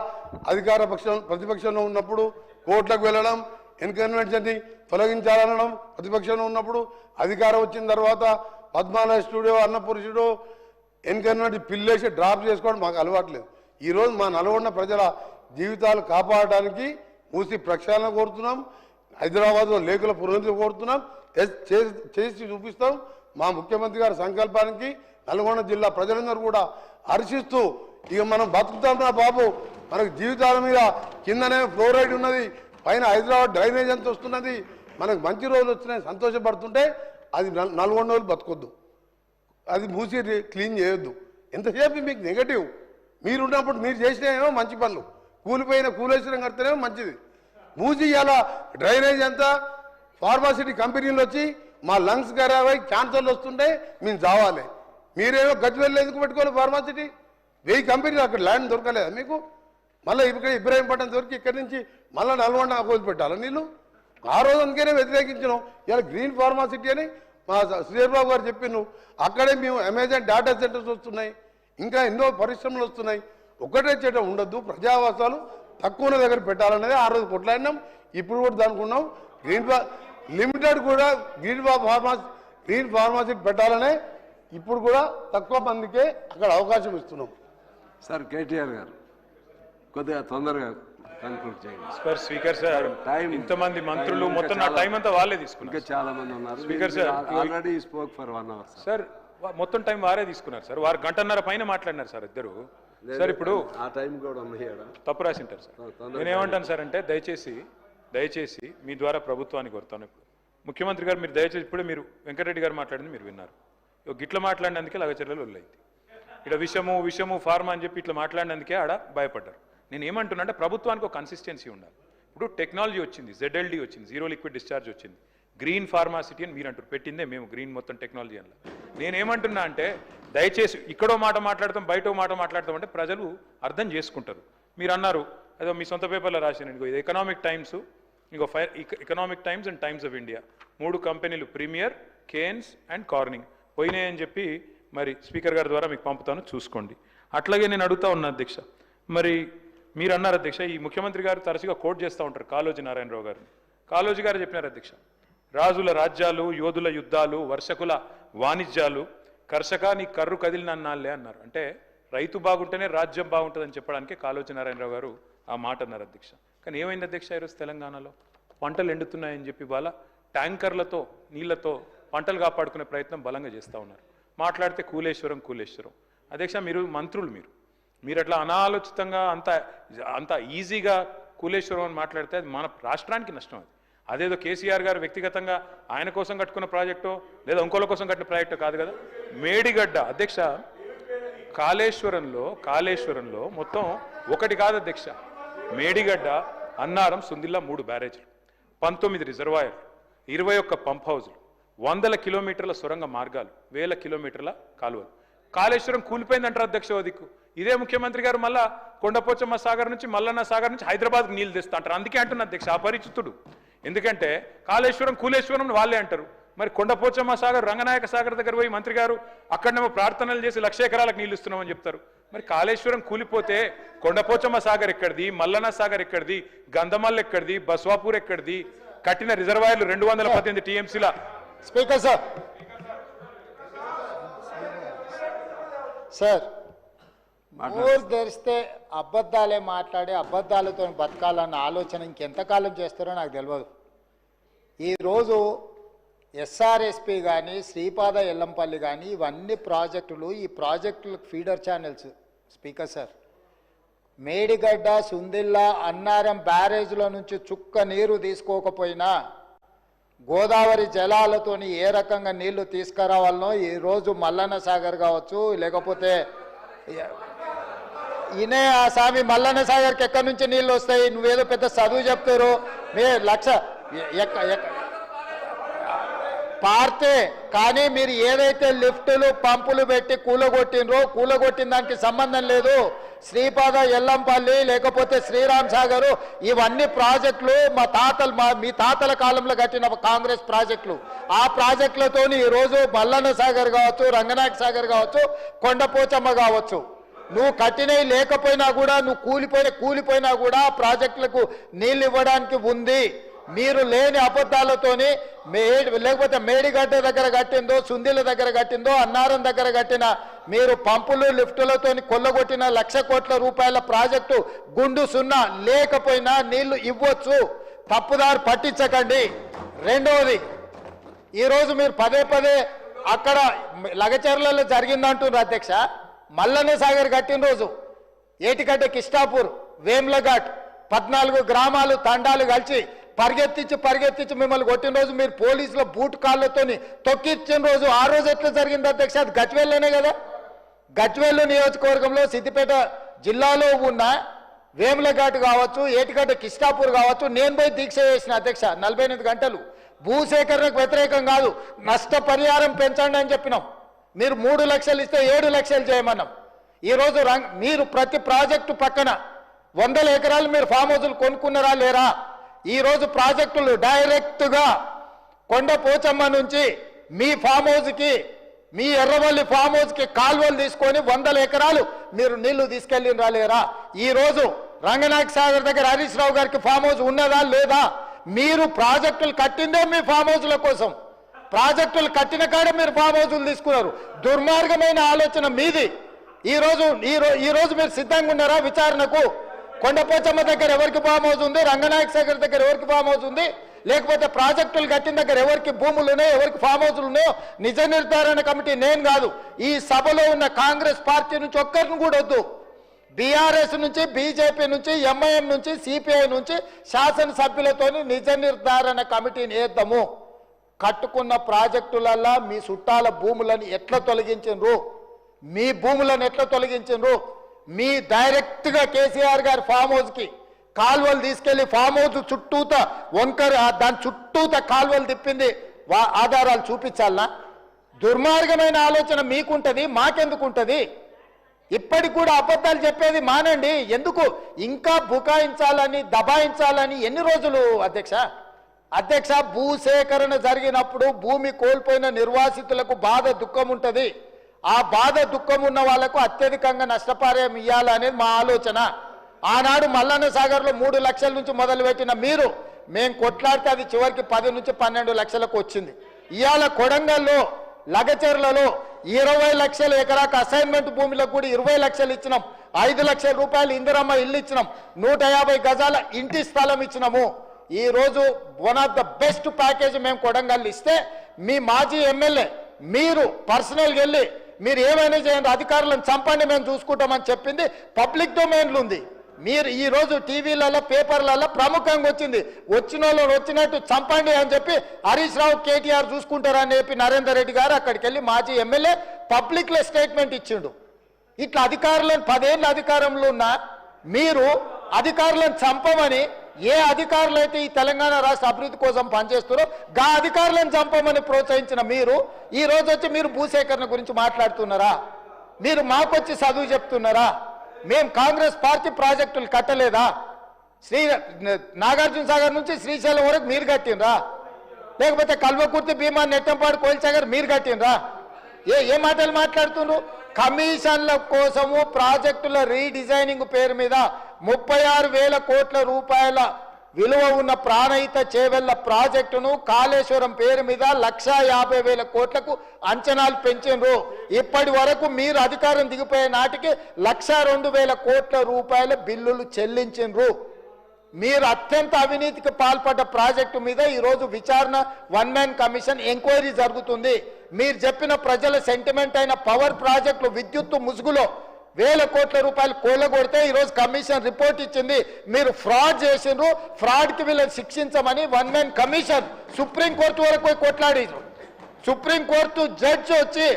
అధికార పక్షం ప్రతిపక్షంలో ఉన్నప్పుడు కోర్టులకు వెళ్ళడం, ఎన్కన్వెన్షన్ని తొలగించాలనడం, ప్రతిపక్షంలో ఉన్నప్పుడు అధికారం వచ్చిన తర్వాత Padmalaya studio, Annapurna studio N convention పిల్లేసి డ్రాప్ చేసుకోవడం మాకు అలవాట్లేదు. ఈరోజు మా నల్గొండ ప్రజల జీవితాలు కాపాడడానికి మూసి ప్రక్షాళన కోరుతున్నాం, హైదరాబాద్లో లేకుల పునరుద్ధరణ కోరుతున్నాం, చేసి చూపిస్తాం. మా ముఖ్యమంత్రి గారి సంకల్పానికి నల్గొండ జిల్లా ప్రజలందరూ కూడా హర్షిస్తూ ఇక మనం బతుకుతాం బాబు, మనకు జీవితాల మీద కిందనే ఫ్లోరైడ్ ఉన్నది, పైన హైదరాబాద్ డ్రైనేజ్ అంత వస్తున్నది, మనకు మంచి రోజులు వచ్చినాయి సంతోషపడుతుంటే అది నల్గొండ వాళ్ళు బతకొద్దు, అది మూసి క్లీన్ చేయొద్దు. ఎంతసేపు మీకు నెగటివ్, మీరున్నప్పుడు మీరు చేసినేమో మంచి పనులు, కూలేశ్వరం కడితేనేమో మంచిది. మూసి ఇలా డ్రైనేజ్ అంతా ఫార్మాసిటీ కంపెనీలు వచ్చి మా లంగ్స్ ఖరాబ్ అయి క్యాన్సర్లు వస్తుంటే మేము చావాలి. మీరేమో గజ్వేల్ ఎందుకు పెట్టుకోవాలి ఫార్మాసిటీ? 1000 కంపెనీలు అక్కడ ల్యాండ్ దొరకలేదా మీకు? మళ్ళీ ఇక్కడ ఇబ్రాహీంపట్నం దొరికి ఇక్కడి నుంచి మళ్ళీ నల్గొండ వదిలిపెట్టాలి నీళ్ళు. ఆ రోజు అందుకనే వ్యతిరేకించినాం. ఇలా గ్రీన్ ఫార్మాసిటీ అని మా శ్రీబాబు గారు చెప్పిను. అక్కడే మేము అమెజాన్ డేటా సెంటర్స్ వస్తున్నాయి, ఇంకా ఎన్నో పరిశ్రమలు వస్తున్నాయి. ఒకటే చేట ఉండొద్దు, ప్రజావాసాలు తక్కువ దగ్గర పెట్టాలనేది ఆ రోజు కొట్లాడినాం. ఇప్పుడు కూడా దానుకున్నాం. లిమిటెడ్ కూడా గ్రీన్ ఫార్మాసిటీ పెట్టాలనే ఇప్పుడు కూడా తక్కువ మందికే అక్కడ అవకాశం ఇస్తున్నాం. సార్ కేటీఆర్ గారు కొద్దిగా తొందరగా కన్క్లూడ్ చేయండి. సార్ స్పీకర్ సార్, ఇంతమంది మంత్రులు మొత్తం నా టైం అంతా వాళ్ళే తీసుకున్నారు. ఇంకా చాలా మంది ఉన్నారు. Speaker sir already spoke for 1 hour sir. మొత్తం టైం వారే తీసుకున్నారు సార్. వారు 1.5 గంట పైన మాట్లాడినారు సార్ ఇద్దరు. సార్ ఇప్పుడు ఆ టైం కూడా ఉన్నాయి, తప్పు రాసింటారు సార్. నేనేమంటాను సార్ అంటే దయచేసి మీ ద్వారా ప్రభుత్వానికి కోరుతాను. ఇప్పుడు ముఖ్యమంత్రి గారు మీరు దయచేసి ఇప్పుడే మీరు వెంకటరెడ్డి గారు మాట్లాడింది మీరు విన్నారు. గిట్ల మాట్లాడినందుకే లగచర్లలో అయింది. ఇక్కడ విషము ఫార్మా అని చెప్పి ఇట్లా మాట్లాడినందుకే ఆడ భయపడ్డారు. నేను ఏమంటున్నా అంటే ప్రభుత్వానికి ఒక కన్సిస్టెన్సీ ఉండాలి. ఇప్పుడు టెక్నాలజీ వచ్చింది, ZLD వచ్చింది, జీరో లిక్విడ్ డిశ్చార్జ్ వచ్చింది, గ్రీన్ ఫార్మాసిటీ అని మీరు అంటారు, పెట్టిందే మేము గ్రీన్ మొత్తం టెక్నాలజీ అని. నేనేమంటున్నా అంటే దయచేసి ఇక్కడో మాట మాట్లాడతాం, బయటో మాట మాట్లాడతాం అంటే ప్రజలు అర్థం చేసుకుంటారు. మీరు అన్నారు అదో మీ సొంత పేపర్లో రాశాను, ఇంకో ఇది ఎకనామిక్ టైమ్స్, ఇంకో economic times and times of India 3 కంపెనీలు ప్రీమియర్, కేన్స్ అండ్ కార్నింగ్ పోయినాయని చెప్పి మరి స్పీకర్ గారి ద్వారా మీకు పంపుతాను, చూసుకోండి. అట్లాగే నేను అడుగుతా ఉన్నా అధ్యక్ష, మరి మీరు అన్నారు అధ్యక్ష, ఈ ముఖ్యమంత్రి గారు తరచుగా కోట్ చేస్తూ ఉంటారు కాళోజీ నారాయణరావు గారిని. కాళోజీ గారు చెప్పినారు అధ్యక్ష, రాజుల రాజ్యాలు, యోధుల యుద్ధాలు, వర్షకుల వాణిజ్యాలు, కర్షక నీ కర్రు కదిలినన్నాళ్ళే అన్నారు. అంటే రైతు బాగుంటేనే రాజ్యం బాగుంటుందని చెప్పడానికి కాళోజీ నారాయణరావు గారు ఆ మాట అన్నారు అధ్యక్ష. కానీ ఏమైంది అధ్యక్ష, ఈరోజు తెలంగాణలో పంటలు ఎండుతున్నాయని చెప్పి వాళ్ళ ట్యాంకర్లతో నీళ్లతో పంటలు కాపాడుకునే ప్రయత్నం బలంగా చేస్తూ ఉన్నారు. మాట్లాడితే కూలేశ్వరం అధ్యక్ష, మీరు మంత్రులు, మీరు అట్లా అనాలోచితంగా అంత ఈజీగా కూలేశ్వరం అని మాట్లాడితే అది మన రాష్ట్రానికి నష్టం. అదేదో కేసీఆర్ గారు వ్యక్తిగతంగా ఆయన కోసం కట్టుకున్న ప్రాజెక్టో లేదా ఇంకోళ్ళ కోసం కట్టిన ప్రాజెక్టో కాదు కదా. మేడిగడ్డ అధ్యక్ష, కాళేశ్వరంలో మొత్తం ఒకటి కాదు అధ్యక్ష, మేడిగడ్డ, అన్నారం, సుందిల్లా 3 బ్యారేజీలు, 19 రిజర్వాయర్లు, 21 పంప్ హౌజులు, 100 కిలోమీటర్ల సొరంగ మార్గాలు, 1000 కిలోమీటర్ల కాలువలు. కాళేశ్వరం కూలిపోయిందంటారు అధ్యక్ష. దిక్కు ఇదే ముఖ్యమంత్రి గారు మళ్ళా కొండపోచమ్మ సాగర్ నుంచి, మల్లన్న సాగర్ నుంచి హైదరాబాద్కి నీళ్ళు తెస్తా అంటారు. అందుకే అంటున్నా అధ్యక్ష అపరిచితుడు. ఎందుకంటే కూలేశ్వరం వాళ్ళే అంటారు. మరి కొండపోచమ్మ సాగర్, రంగనాయక సాగర్ దగ్గర పోయి మంత్రి గారు అక్కడనేమో ప్రార్థనలు చేసి 1,00,000 ఎకరాలకు నీళ్ళు ఇస్తున్నామని చెప్తారు. మరి కాళేశ్వరం కూలిపోతే కొండపోచమ్మ సాగర్ ఎక్కడిది, మల్లన్న సాగర్ ఎక్కడిది, గంధమల్ ఎక్కడిది, బస్వాపూర్ ఎక్కడిది, కట్టిన రిజర్వాయర్లు 218 TMCల. స్పీకర్ సార్ నోరు తెరిస్తే అబద్ధాలే మాట్లాడి అబద్ధాలతో బతకాలన్న ఆలోచన ఇంకెంతకాలం చేస్తారో నాకు తెలియదు. ఈరోజు SRSP కానీ, శ్రీపాద ఎల్లంపల్లి కానీ, ఇవన్నీ ప్రాజెక్టులు, ఈ ప్రాజెక్టులకు feeder channels. Speaker sir, Medigadda, Sundilla, Annaram బ్యారేజ్ల నుంచి చుక్క నీరు తీసుకోకపోయినా గోదావరి జలాలతోని ఏ రకంగా నీళ్లు తీసుకురావాలనో ఈరోజు మల్లన్న సాగర్ కావచ్చు, లేకపోతే ఈయనే ఆ స్వామి మల్లన్న సాగర్కి ఎక్కడి నుంచి నీళ్ళు వస్తాయి? నువ్వేదో పెద్ద చదువు చెప్తారు, మీ పార్తే కానీ మీరు ఏదైతే లిఫ్టులు పంపులు పెట్టి కూలగొట్టిన దానికి సంబంధం లేదు. శ్రీపాద ఎల్లంపల్లి లేకపోతే శ్రీరామ్ సాగరు, ఇవన్నీ ప్రాజెక్టులు మీ తాతల కాలంలో కట్టిన కాంగ్రెస్ ప్రాజెక్టులు. ఆ ప్రాజెక్టులతో ఈరోజు మల్లన్న సాగర్ కావచ్చు, రంగనాయక సాగర్ కావచ్చు, కొండపోచమ్మ కావచ్చు, నువ్వు కట్టినవి లేకపోయినా కూడా, నువ్వు కూలిపోయినా కూడా ప్రాజెక్టులకు నీళ్ళు ఇవ్వడానికి ఉంది. మీరు లేని అబద్ధాలతోని లేకపోతే మేడిగడ్డ దగ్గర కట్టిందో, సుందిల దగ్గర కట్టిందో, అన్నారం దగ్గర కట్టిన మీరు పంపులు లిఫ్టులతో కొల్లగొట్టిన 1,00,000 కోట్ల రూపాయల ప్రాజెక్టు గుండు సున్నా లేకపోయినా నీళ్లు ఇవ్వచ్చు. తప్పుదారు పట్టించకండి. రెండవది, ఈరోజు మీరు పదే అక్కడ లగచర్లలో జరిగిందంటున్నారు అధ్యక్ష. మల్లన్న సాగర్ కట్టిన రోజు ఏటిగడ్డ, కిష్టాపూర్, వేమ్లఘాట్ 14 గ్రామాలు తండాలు కలిసి పరిగెత్తించి మిమ్మల్ని కొట్టిన రోజు మీరు పోలీసుల బూట్ కాళ్ళతో తొక్కిచ్చిన రోజు, ఆ రోజు ఎట్లా జరిగింది అధ్యక్ష? అది గజ్వేల్లోనే కదా. గజ్వేల్ నియోజకవర్గంలో సిద్దిపేట జిల్లాలో ఉన్న వేములఘాట్ కావచ్చు, ఏటిగడ్డ, కిష్టాపూర్ కావచ్చు, నేను పోయి దీక్ష చేసిన అధ్యక్ష 48 గంటలు. భూసేకరణకు వ్యతిరేకం కాదు, నష్టపరిహారం పెంచండి అని చెప్పినాం. మీరు 3 లక్షలు ఇస్తే 7 లక్షలు చేయమన్నాం. ఈరోజు మీరు ప్రతి ప్రాజెక్టు పక్కన 100 ఎకరాలు మీరు ఫామ్ హౌజులు కొనుక్కున్నారా లేరా? ఈరోజు ప్రాజెక్టులు డైరెక్ట్గా కొండపోచమ్మ నుంచి మీ ఫామ్ హౌస్కి, మీ ఎర్రవల్లి ఫామ్ హౌస్కి కాల్వలు తీసుకొని 100 ఎకరాలు మీరు నీళ్లు తీసుకెళ్ళినరా లేరా? ఈరోజు రంగనాయక సాగర్ దగ్గర హరీష్ రావు గారికి ఫామ్ హౌస్ ఉన్నదా లేదా? మీరు ప్రాజెక్టులు కట్టిందే మీ ఫామ్ హౌస్ల కోసం. ప్రాజెక్టులు కట్టిన కాడ మీరు ఫామ్ హౌస్లు తీసుకున్నారు. దుర్మార్గమైన ఆలోచన మీది. ఈరోజు మీరు సిద్ధంగా ఉన్నారా విచారణకు? కొండపోచమ్మ దగ్గర ఎవరికి ఫామ్ హౌస్ ఉంది, రంగనాయక సాగర్ దగ్గర ఎవరికి ఫామ్ హౌస్ ఉంది, లేకపోతే ప్రాజెక్టులు కట్టిన దగ్గర ఎవరికి భూములు ఉన్నాయో, ఎవరికి ఫామ్ హౌస్లు ఉన్నాయో నిజ నిర్ధారణ కమిటీ నేను కాదు, ఈ సభలో ఉన్న కాంగ్రెస్ పార్టీ నుంచి ఒక్కరిని కూడా వద్దు. బీఆర్ఎస్ నుంచి, బీజేపీ నుంచి, ఎంఐఎం నుంచి, సిపిఐ నుంచి శాసనసభ్యులతో నిజ నిర్ధారణ కమిటీని వేద్దాము. కట్టుకున్న ప్రాజెక్టులల్లా మీ చుట్టాల భూములను ఎట్లా తొలగించరు, మీ భూములను ఎట్లా తొలగించిండ్రు? మీ డైరెక్ట్గా కేసీఆర్ గారి ఫామ్ హౌస్కి కాలువలు తీసుకెళ్లి ఫామ్ హౌస్ చుట్టూత వంకర దాని చుట్టూత కాలువలు తిప్పింది ఆధారాలు చూపించాలనా? దుర్మార్గమైన ఆలోచన మీకుంటది, మాకెందుకుంటది? ఇప్పటికి కూడా అబద్ధాలు చెప్పేది మానండి. ఎందుకు ఇంకా బుకాయించాలని దబాయించాలని? ఎన్ని రోజులు అధ్యక్ష భూసేకరణ జరిగినప్పుడు భూమి కోల్పోయిన నిర్వాసితులకు బాధ దుఃఖం ఉంటుంది. ఆ బాధ దుఃఖం ఉన్న వాళ్లకు అత్యధికంగా నష్టపరిహారం ఇవ్వాలనేది మా ఆలోచన. ఆనాడు మల్లన్న సాగర్లో 3 లక్షల నుంచి మొదలుపెట్టిన మీరు మేము కొట్లాడితే అది చివరికి 10 నుంచి 12 లక్షలకు వచ్చింది. ఇవాళ కొడంగల్లో లగచెర్లలో 20 లక్షల ఎకరాకు అసైన్మెంట్ భూమిలకు కూడా 20 లక్షలు ఇచ్చినాం. 5 లక్షల రూపాయలు ఇందిరమ్మ ఇల్లు ఇచ్చినాం. 150 గజాల ఇంటి స్థలం ఇచ్చినాము. ఈ రోజు one of the best package మేము కొడంగల్ ఇస్తే మీ మాజీ ఎమ్మెల్యే మీరు పర్సనల్గా వెళ్ళి మీరు ఏమైనా చేయండి, అధికారులను చంపండి, మేము చూసుకుంటామని చెప్పింది పబ్లిక్ డొమైన్లో ఉంది. మీరు ఈ రోజు టీవీలలో పేపర్లలో ప్రముఖంగా వచ్చింది. వచ్చిన వాళ్ళు వచ్చినట్టు చంపండి అని చెప్పి హరీష్ రావు కేటీఆర్ చూసుకుంటారని చెప్పి నరేందర్ రెడ్డి గారు అక్కడికి వెళ్ళి మాజీ ఎమ్మెల్యే పబ్లిక్లో స్టేట్మెంట్ ఇచ్చిండు. ఇట్లా అధికారులను 10 ఏళ్ళ అధికారంలో ఉన్న మీరు అధికారులను చంపమని, ఏ అధికారులు అయితే ఈ తెలంగాణ రాష్ట్ర అభివృద్ధి కోసం పనిచేస్తారో గా అధికారులను చంపమని ప్రోత్సహించిన మీరు ఈ రోజు వచ్చి మీరు భూసేకరణ గురించి మాట్లాడుతున్నారా? మీరు మాకొచ్చి చదువు చెప్తున్నారా? మేము కాంగ్రెస్ పార్టీ ప్రాజెక్టులు కట్టలేదా? నాగార్జున సాగర్ నుంచి శ్రీశైలం వరకు మీరు కట్టినరా? లేకపోతే కల్వకుర్తి భీమా నెట్టంపాడు కోయిల్సాగర్ మీరు కట్టినరా? ఏ మాటలు మాట్లాడుతున్నారు? కమిషన్ల కోసము ప్రాజెక్టుల రీడిజైనింగ్ పేరు మీద 36,000 కోట్ల రూపాయల విలువ ఉన్న ప్రాణహిత చేవెళ్ల ప్రాజెక్టును కాళేశ్వరం పేరు మీద 1,50,000 కోట్లకు అంచనాలు పెంచిండ్రు. ఇప్పటి వరకు మీరు అధికారం దిగిపోయే నాటికి 1,02,000 కోట్ల రూపాయల బిల్లులు చెల్లించిండ్రు. మీరు అత్యంత అవినీతికి పాల్పడ్డ ప్రాజెక్టు మీద ఈరోజు విచారణ 1 మ్యాన్ కమిషన్ ఎంక్వైరీ జరుగుతుంది. మీరు చెప్పిన ప్రజల సెంటిమెంట్ అయిన పవర్ ప్రాజెక్టులు విద్యుత్తు ముసుగులో 1,000 కోట్ల రూపాయలు కూలగొడితే ఈరోజు కమిషన్ రిపోర్ట్ ఇచ్చింది. మీరు ఫ్రాడ్ చేసిండ్రు, ఫ్రాడ్కి వీళ్ళని శిక్షించమని 1 మ్యాన్ కమిషన్ సుప్రీంకోర్టు వరకు పోయి కొట్లాడిండ్రు. సుప్రీంకోర్టు జడ్జి వచ్చి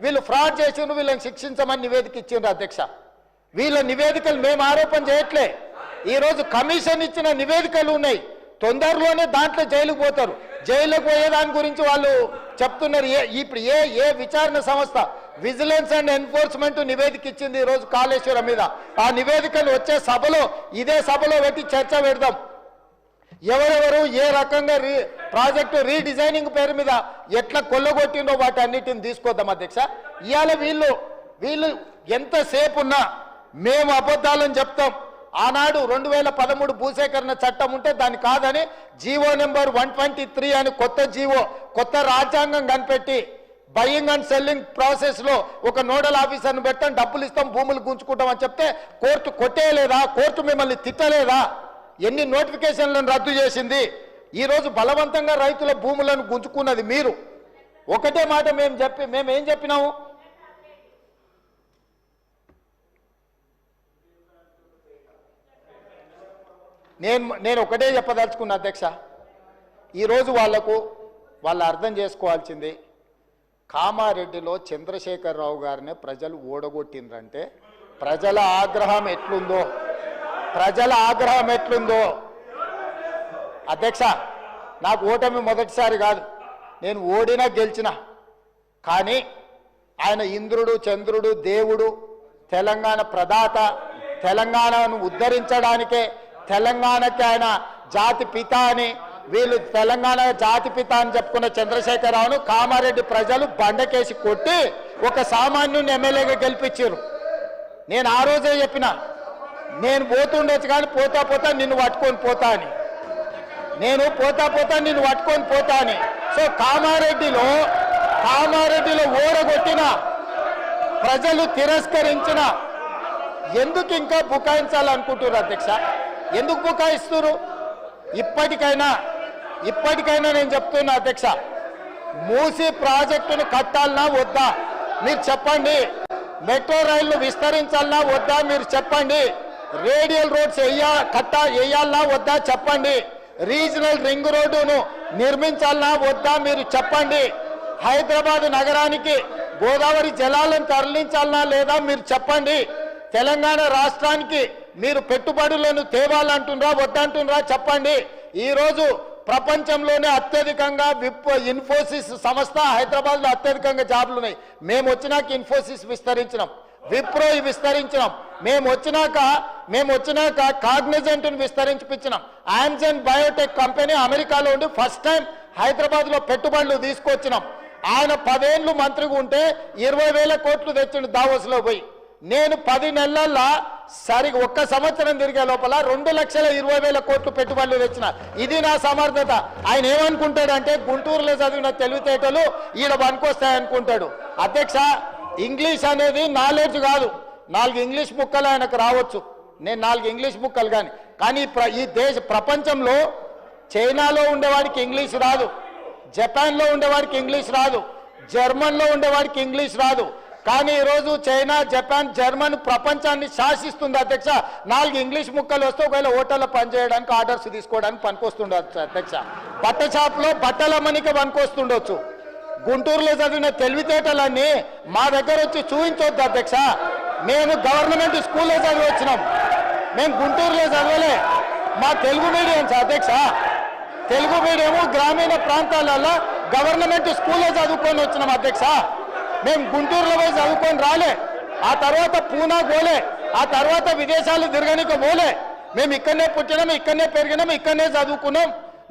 వీళ్ళు ఫ్రాడ్ చేసిండ్రు, వీళ్ళని శిక్షించమని నివేదిక ఇచ్చిండ్రు. అధ్యక్ష, వీళ్ళ నివేదికలు మేము ఆరోపణ చేయట్లే. ఈరోజు కమిషన్ ఇచ్చిన నివేదికలు ఉన్నాయి. తొందరలోనే దాంట్లో జైలుకు పోతారు. జైలుకు పోయే దాని గురించి వాళ్ళు చెప్తున్నారు. ఇప్పుడు ఏ విచారణ సంస్థ విజిలెన్స్ అండ్ ఎన్ఫోర్స్మెంట్ నివేదిక ఇచ్చింది ఈరోజు కాళేశ్వరం మీద. ఆ నివేదికలు వచ్చే సభలో ఇదే సభలో పెట్టి చర్చ పెడదాం. ఎవరెవరు ఏ రకంగా ప్రాజెక్టు రీడిజైనింగ్ పేరు మీద ఎట్లా కొల్లగొట్టిండో వాటి అన్నిటిని తీసుకొద్దాం. అధ్యక్ష, ఇవాళ వీళ్ళు ఎంతసేపు ఉన్నా మేము అబద్ధాలని చెప్తాం. ఆనాడు 2013 భూసేకరణ చట్టం ఉంటే దాన్ని కాదని జీవో నెంబర్ 123 అని కొత్త జీవో, కొత్త రాజ్యాంగం కనిపెట్టి బయింగ్ అండ్ సెల్లింగ్ ప్రాసెస్ లో ఒక నోడల్ ఆఫీసర్ను పెట్టాం, డబ్బులు ఇస్తాం, భూములు గుంజుకుంటాం అని చెప్తే కోర్టు కొట్టేయలేదా? కోర్టు మిమ్మల్ని తిట్టలేదా? ఎన్ని నోటిఫికేషన్లను రద్దు చేసింది? ఈ రోజు బలవంతంగా రైతుల భూములను గుంజుకున్నది మీరు. ఒకటే మాట మేము ఏం చెప్పినాము? నేను ఒకటే చెప్పదలుచుకున్నా అధ్యక్ష, ఈరోజు వాళ్ళు అర్థం చేసుకోవాల్సింది, కామారెడ్డిలో చంద్రశేఖరరావు గారిని ప్రజలు ఓడగొట్టిండ్రంటే ప్రజల ఆగ్రహం ఎట్లుందో అధ్యక్ష, నాకు ఓటమి మొదటిసారి కాదు, నేను ఓడినా గెలిచినా. కానీ ఆయన ఇంద్రుడు, చంద్రుడు, దేవుడు, తెలంగాణ ప్రదాత, తెలంగాణను ఉద్ధరించడానికే తెలంగాణకి ఆయన జాతి పిత అని, వీళ్ళు తెలంగాణ జాతి పిత అని చెప్పుకున్న చంద్రశేఖరరావును కామారెడ్డి ప్రజలు బండకేసి కొట్టి ఒక సామాన్యుని ఎమ్మెల్యేగా గెలిపించారు. నేను ఆ రోజే చెప్పిన, నేను పోతుండొచ్చు కానీ పోతా నిన్ను పట్టుకొని పోతా అని. నేను పోతా నిన్ను పట్టుకొని పోతా అని. సో కామారెడ్డిలో ఓడగొట్టిన ప్రజలు తిరస్కరించిన ఎందుకు ఇంకా బుకాయించాలనుకుంటున్నారు అధ్యక్ష? ఎందుకు బుకాయిస్తున్నారు? ఇప్పటికైనా నేను చెప్తున్నా అధ్యక్ష, మూసీ ప్రాజెక్టును కట్టాలన్నా వద్దా మీరు చెప్పండి. మెట్రో రైళ్లు విస్తరించాలన్నా వద్దా మీరు చెప్పండి. రేడియల్ రోడ్స్ వేయాలన్నా వద్దా చెప్పండి. రీజనల్ రింగ్ రోడ్డును నిర్మించాలన్నా వద్దా మీరు చెప్పండి. హైదరాబాద్ నగరానికి గోదావరి జలాలను తరలించాలనా లేదా మీరు చెప్పండి. తెలంగాణ రాష్ట్రానికి మీరు పెట్టుబడులను తేవాలంటున్నారా వద్దంటున్నారా చెప్పండి. ఈరోజు ప్రపంచంలోనే అత్యధికంగా ఇన్ఫోసిస్ సంస్థ హైదరాబాద్లో అత్యధికంగా జాబ్లు ఉన్నాయి. మేము వచ్చినాక ఇన్ఫోసిస్ విస్తరించినాం, విప్రో విస్తరించినాం. మేము వచ్చినాక కాగ్నిజెంట్ను విస్తరించిపించినాం. ఆమ్జన్ బయోటెక్ కంపెనీ అమెరికాలో ఉండి ఫస్ట్ టైం హైదరాబాద్లో పెట్టుబడులు తీసుకొచ్చినాం. ఆయన 10 ఏళ్ళు మంత్రిగా ఉంటే 20,000 కోట్లు తెచ్చిండు దావోస్లో పోయి. నేను 10 నెలల్లో ఒక్క సంవత్సరం తిరిగే లోపల 2,20,000 కోట్లు పెట్టుబడులు తెచ్చిన. ఇది నా సమర్థత. ఆయన ఏమనుకుంటాడంటే గుంటూరులో చదివిన తెలివితేటలు ఈడ పనికొస్తాయనుకుంటాడు. అధ్యక్ష, ఇంగ్లీష్ అనేది నాలెడ్జ్ కాదు. 4 ఇంగ్లీష్ ముక్కలు ఆయనకు రావచ్చు, నేను 4 ఇంగ్లీష్ ముక్కలు కానీ ఈ ప్రపంచంలో చైనాలో ఉండేవాడికి ఇంగ్లీష్ రాదు, జపాన్లో ఉండేవాడికి ఇంగ్లీష్ రాదు, జర్మన్లో ఉండేవాడికి ఇంగ్లీష్ రాదు. కానీ ఈరోజు చైనా, జపాన్, జర్మన్ ప్రపంచాన్ని శాసిస్తుంది అధ్యక్ష. 4 ఇంగ్లీష్ ముక్కలు వస్తే ఒకవేళ హోటల్లో పనిచేయడానికి ఆర్డర్స్ తీసుకోవడానికి పనికొస్తుండొచ్చు అధ్యక్ష. బట్ట షాప్లో బట్టల అమ్మనికి పనికొస్తుండొచ్చు. గుంటూరులో చదివిన తెలివితేటలన్నీ మా దగ్గర వచ్చి చూపించవద్దు అధ్యక్ష. మేము గవర్నమెంట్ స్కూల్లో చదివి వచ్చినాం, మేము గుంటూరులో చదవలే. మా తెలుగు మీడియంస్ అధ్యక్ష, తెలుగు మీడియము గ్రామీణ ప్రాంతాలలో గవర్నమెంట్ స్కూల్లో చదువుకొని వచ్చినాం అధ్యక్ష. మేము గుంటూరులో పోయి చదువుకొని రాలే, ఆ తర్వాత పూనా పోలే, ఆ తర్వాత విదేశాలు తిరగనికి పోలే. మేము ఇక్కడనే పుట్టినాం, ఇక్కడనే పెరిగినాం, ఇక్కడనే చదువుకున్నాం.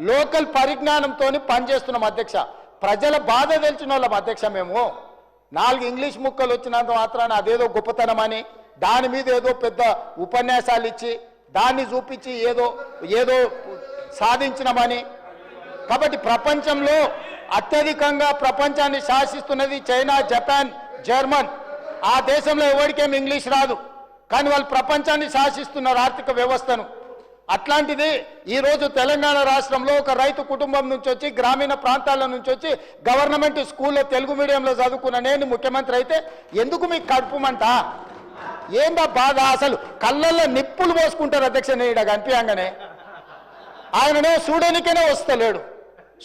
లోకల్ పరిజ్ఞానంతో పనిచేస్తున్నాం అధ్యక్ష. ప్రజల బాధ తెలిసిన వాళ్ళం అధ్యక్ష. మేము 4 ఇంగ్లీష్ ముక్కలు వచ్చినంత మాత్రాన అదేదో గొప్పతనం అని దాని మీద ఏదో పెద్ద ఉపన్యాసాలు ఇచ్చి దాన్ని చూపించి ఏదో సాధించినమని. కాబట్టి ప్రపంచంలో అత్యధికంగా ప్రపంచాన్ని శాసిస్తున్నది చైనా, జపాన్, జర్మన్. ఆ దేశంలో ఎవరికేం ఇంగ్లీష్ రాదు, కానీ వాళ్ళు ప్రపంచాన్ని శాసిస్తున్నారు ఆర్థిక వ్యవస్థను. అట్లాంటిది ఈరోజు తెలంగాణ రాష్ట్రంలో ఒక రైతు కుటుంబం నుంచి వచ్చి గ్రామీణ ప్రాంతాల నుంచి వచ్చి గవర్నమెంట్ స్కూల్లో తెలుగు మీడియంలో చదువుకున్న నేను ముఖ్యమంత్రి అయితే ఎందుకు మీకు కడుపుమంట? ఏందా బాధ? అసలు కళ్ళల్లో నిప్పులు పోసుకుంటారు అధ్యక్ష. నేను ఇక్కడ కనిపించగానే ఆయననే చూడనికనే వస్తలేడు,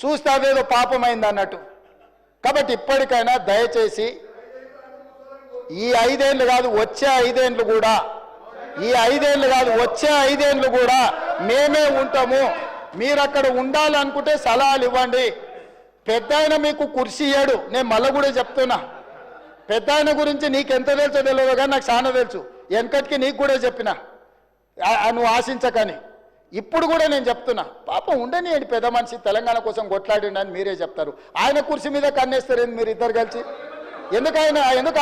చూస్తే అదేదో పాపమైంది అన్నట్టు. కాబట్టి ఇప్పటికైనా దయచేసి ఈ 5 ఏళ్ళు కాదు వచ్చే 5 ఏళ్ళు కూడా, ఈ 5 ఏళ్ళు కాదు వచ్చే 5 ఏళ్ళు కూడా మేమే ఉంటాము. మీరు అక్కడ ఉండాలనుకుంటే సలహాలు ఇవ్వండి. పెద్ద ఆయన మీకు కుర్చీ ఇయ్యాడు. నేను మళ్ళీ కూడా చెప్తున్నా, పెద్ద ఆయన గురించి నీకు ఎంత తెలుసో తెలియదు కానీ నాకు చాలా తెలుసు. వెనకటికి నీకు కూడా చెప్పిన, నువ్వు ఆశించకని. ఇప్పుడు కూడా నేను చెప్తున్నా, పాపం ఉండనియండి, పెద్ద మనిషి తెలంగాణ కోసం కొట్లాడిండి అని మీరే చెప్తారు. ఆయన కుర్చీ మీద కన్నేస్తారేంది మీరు ఇద్దరు కలిసి? ఎందుకు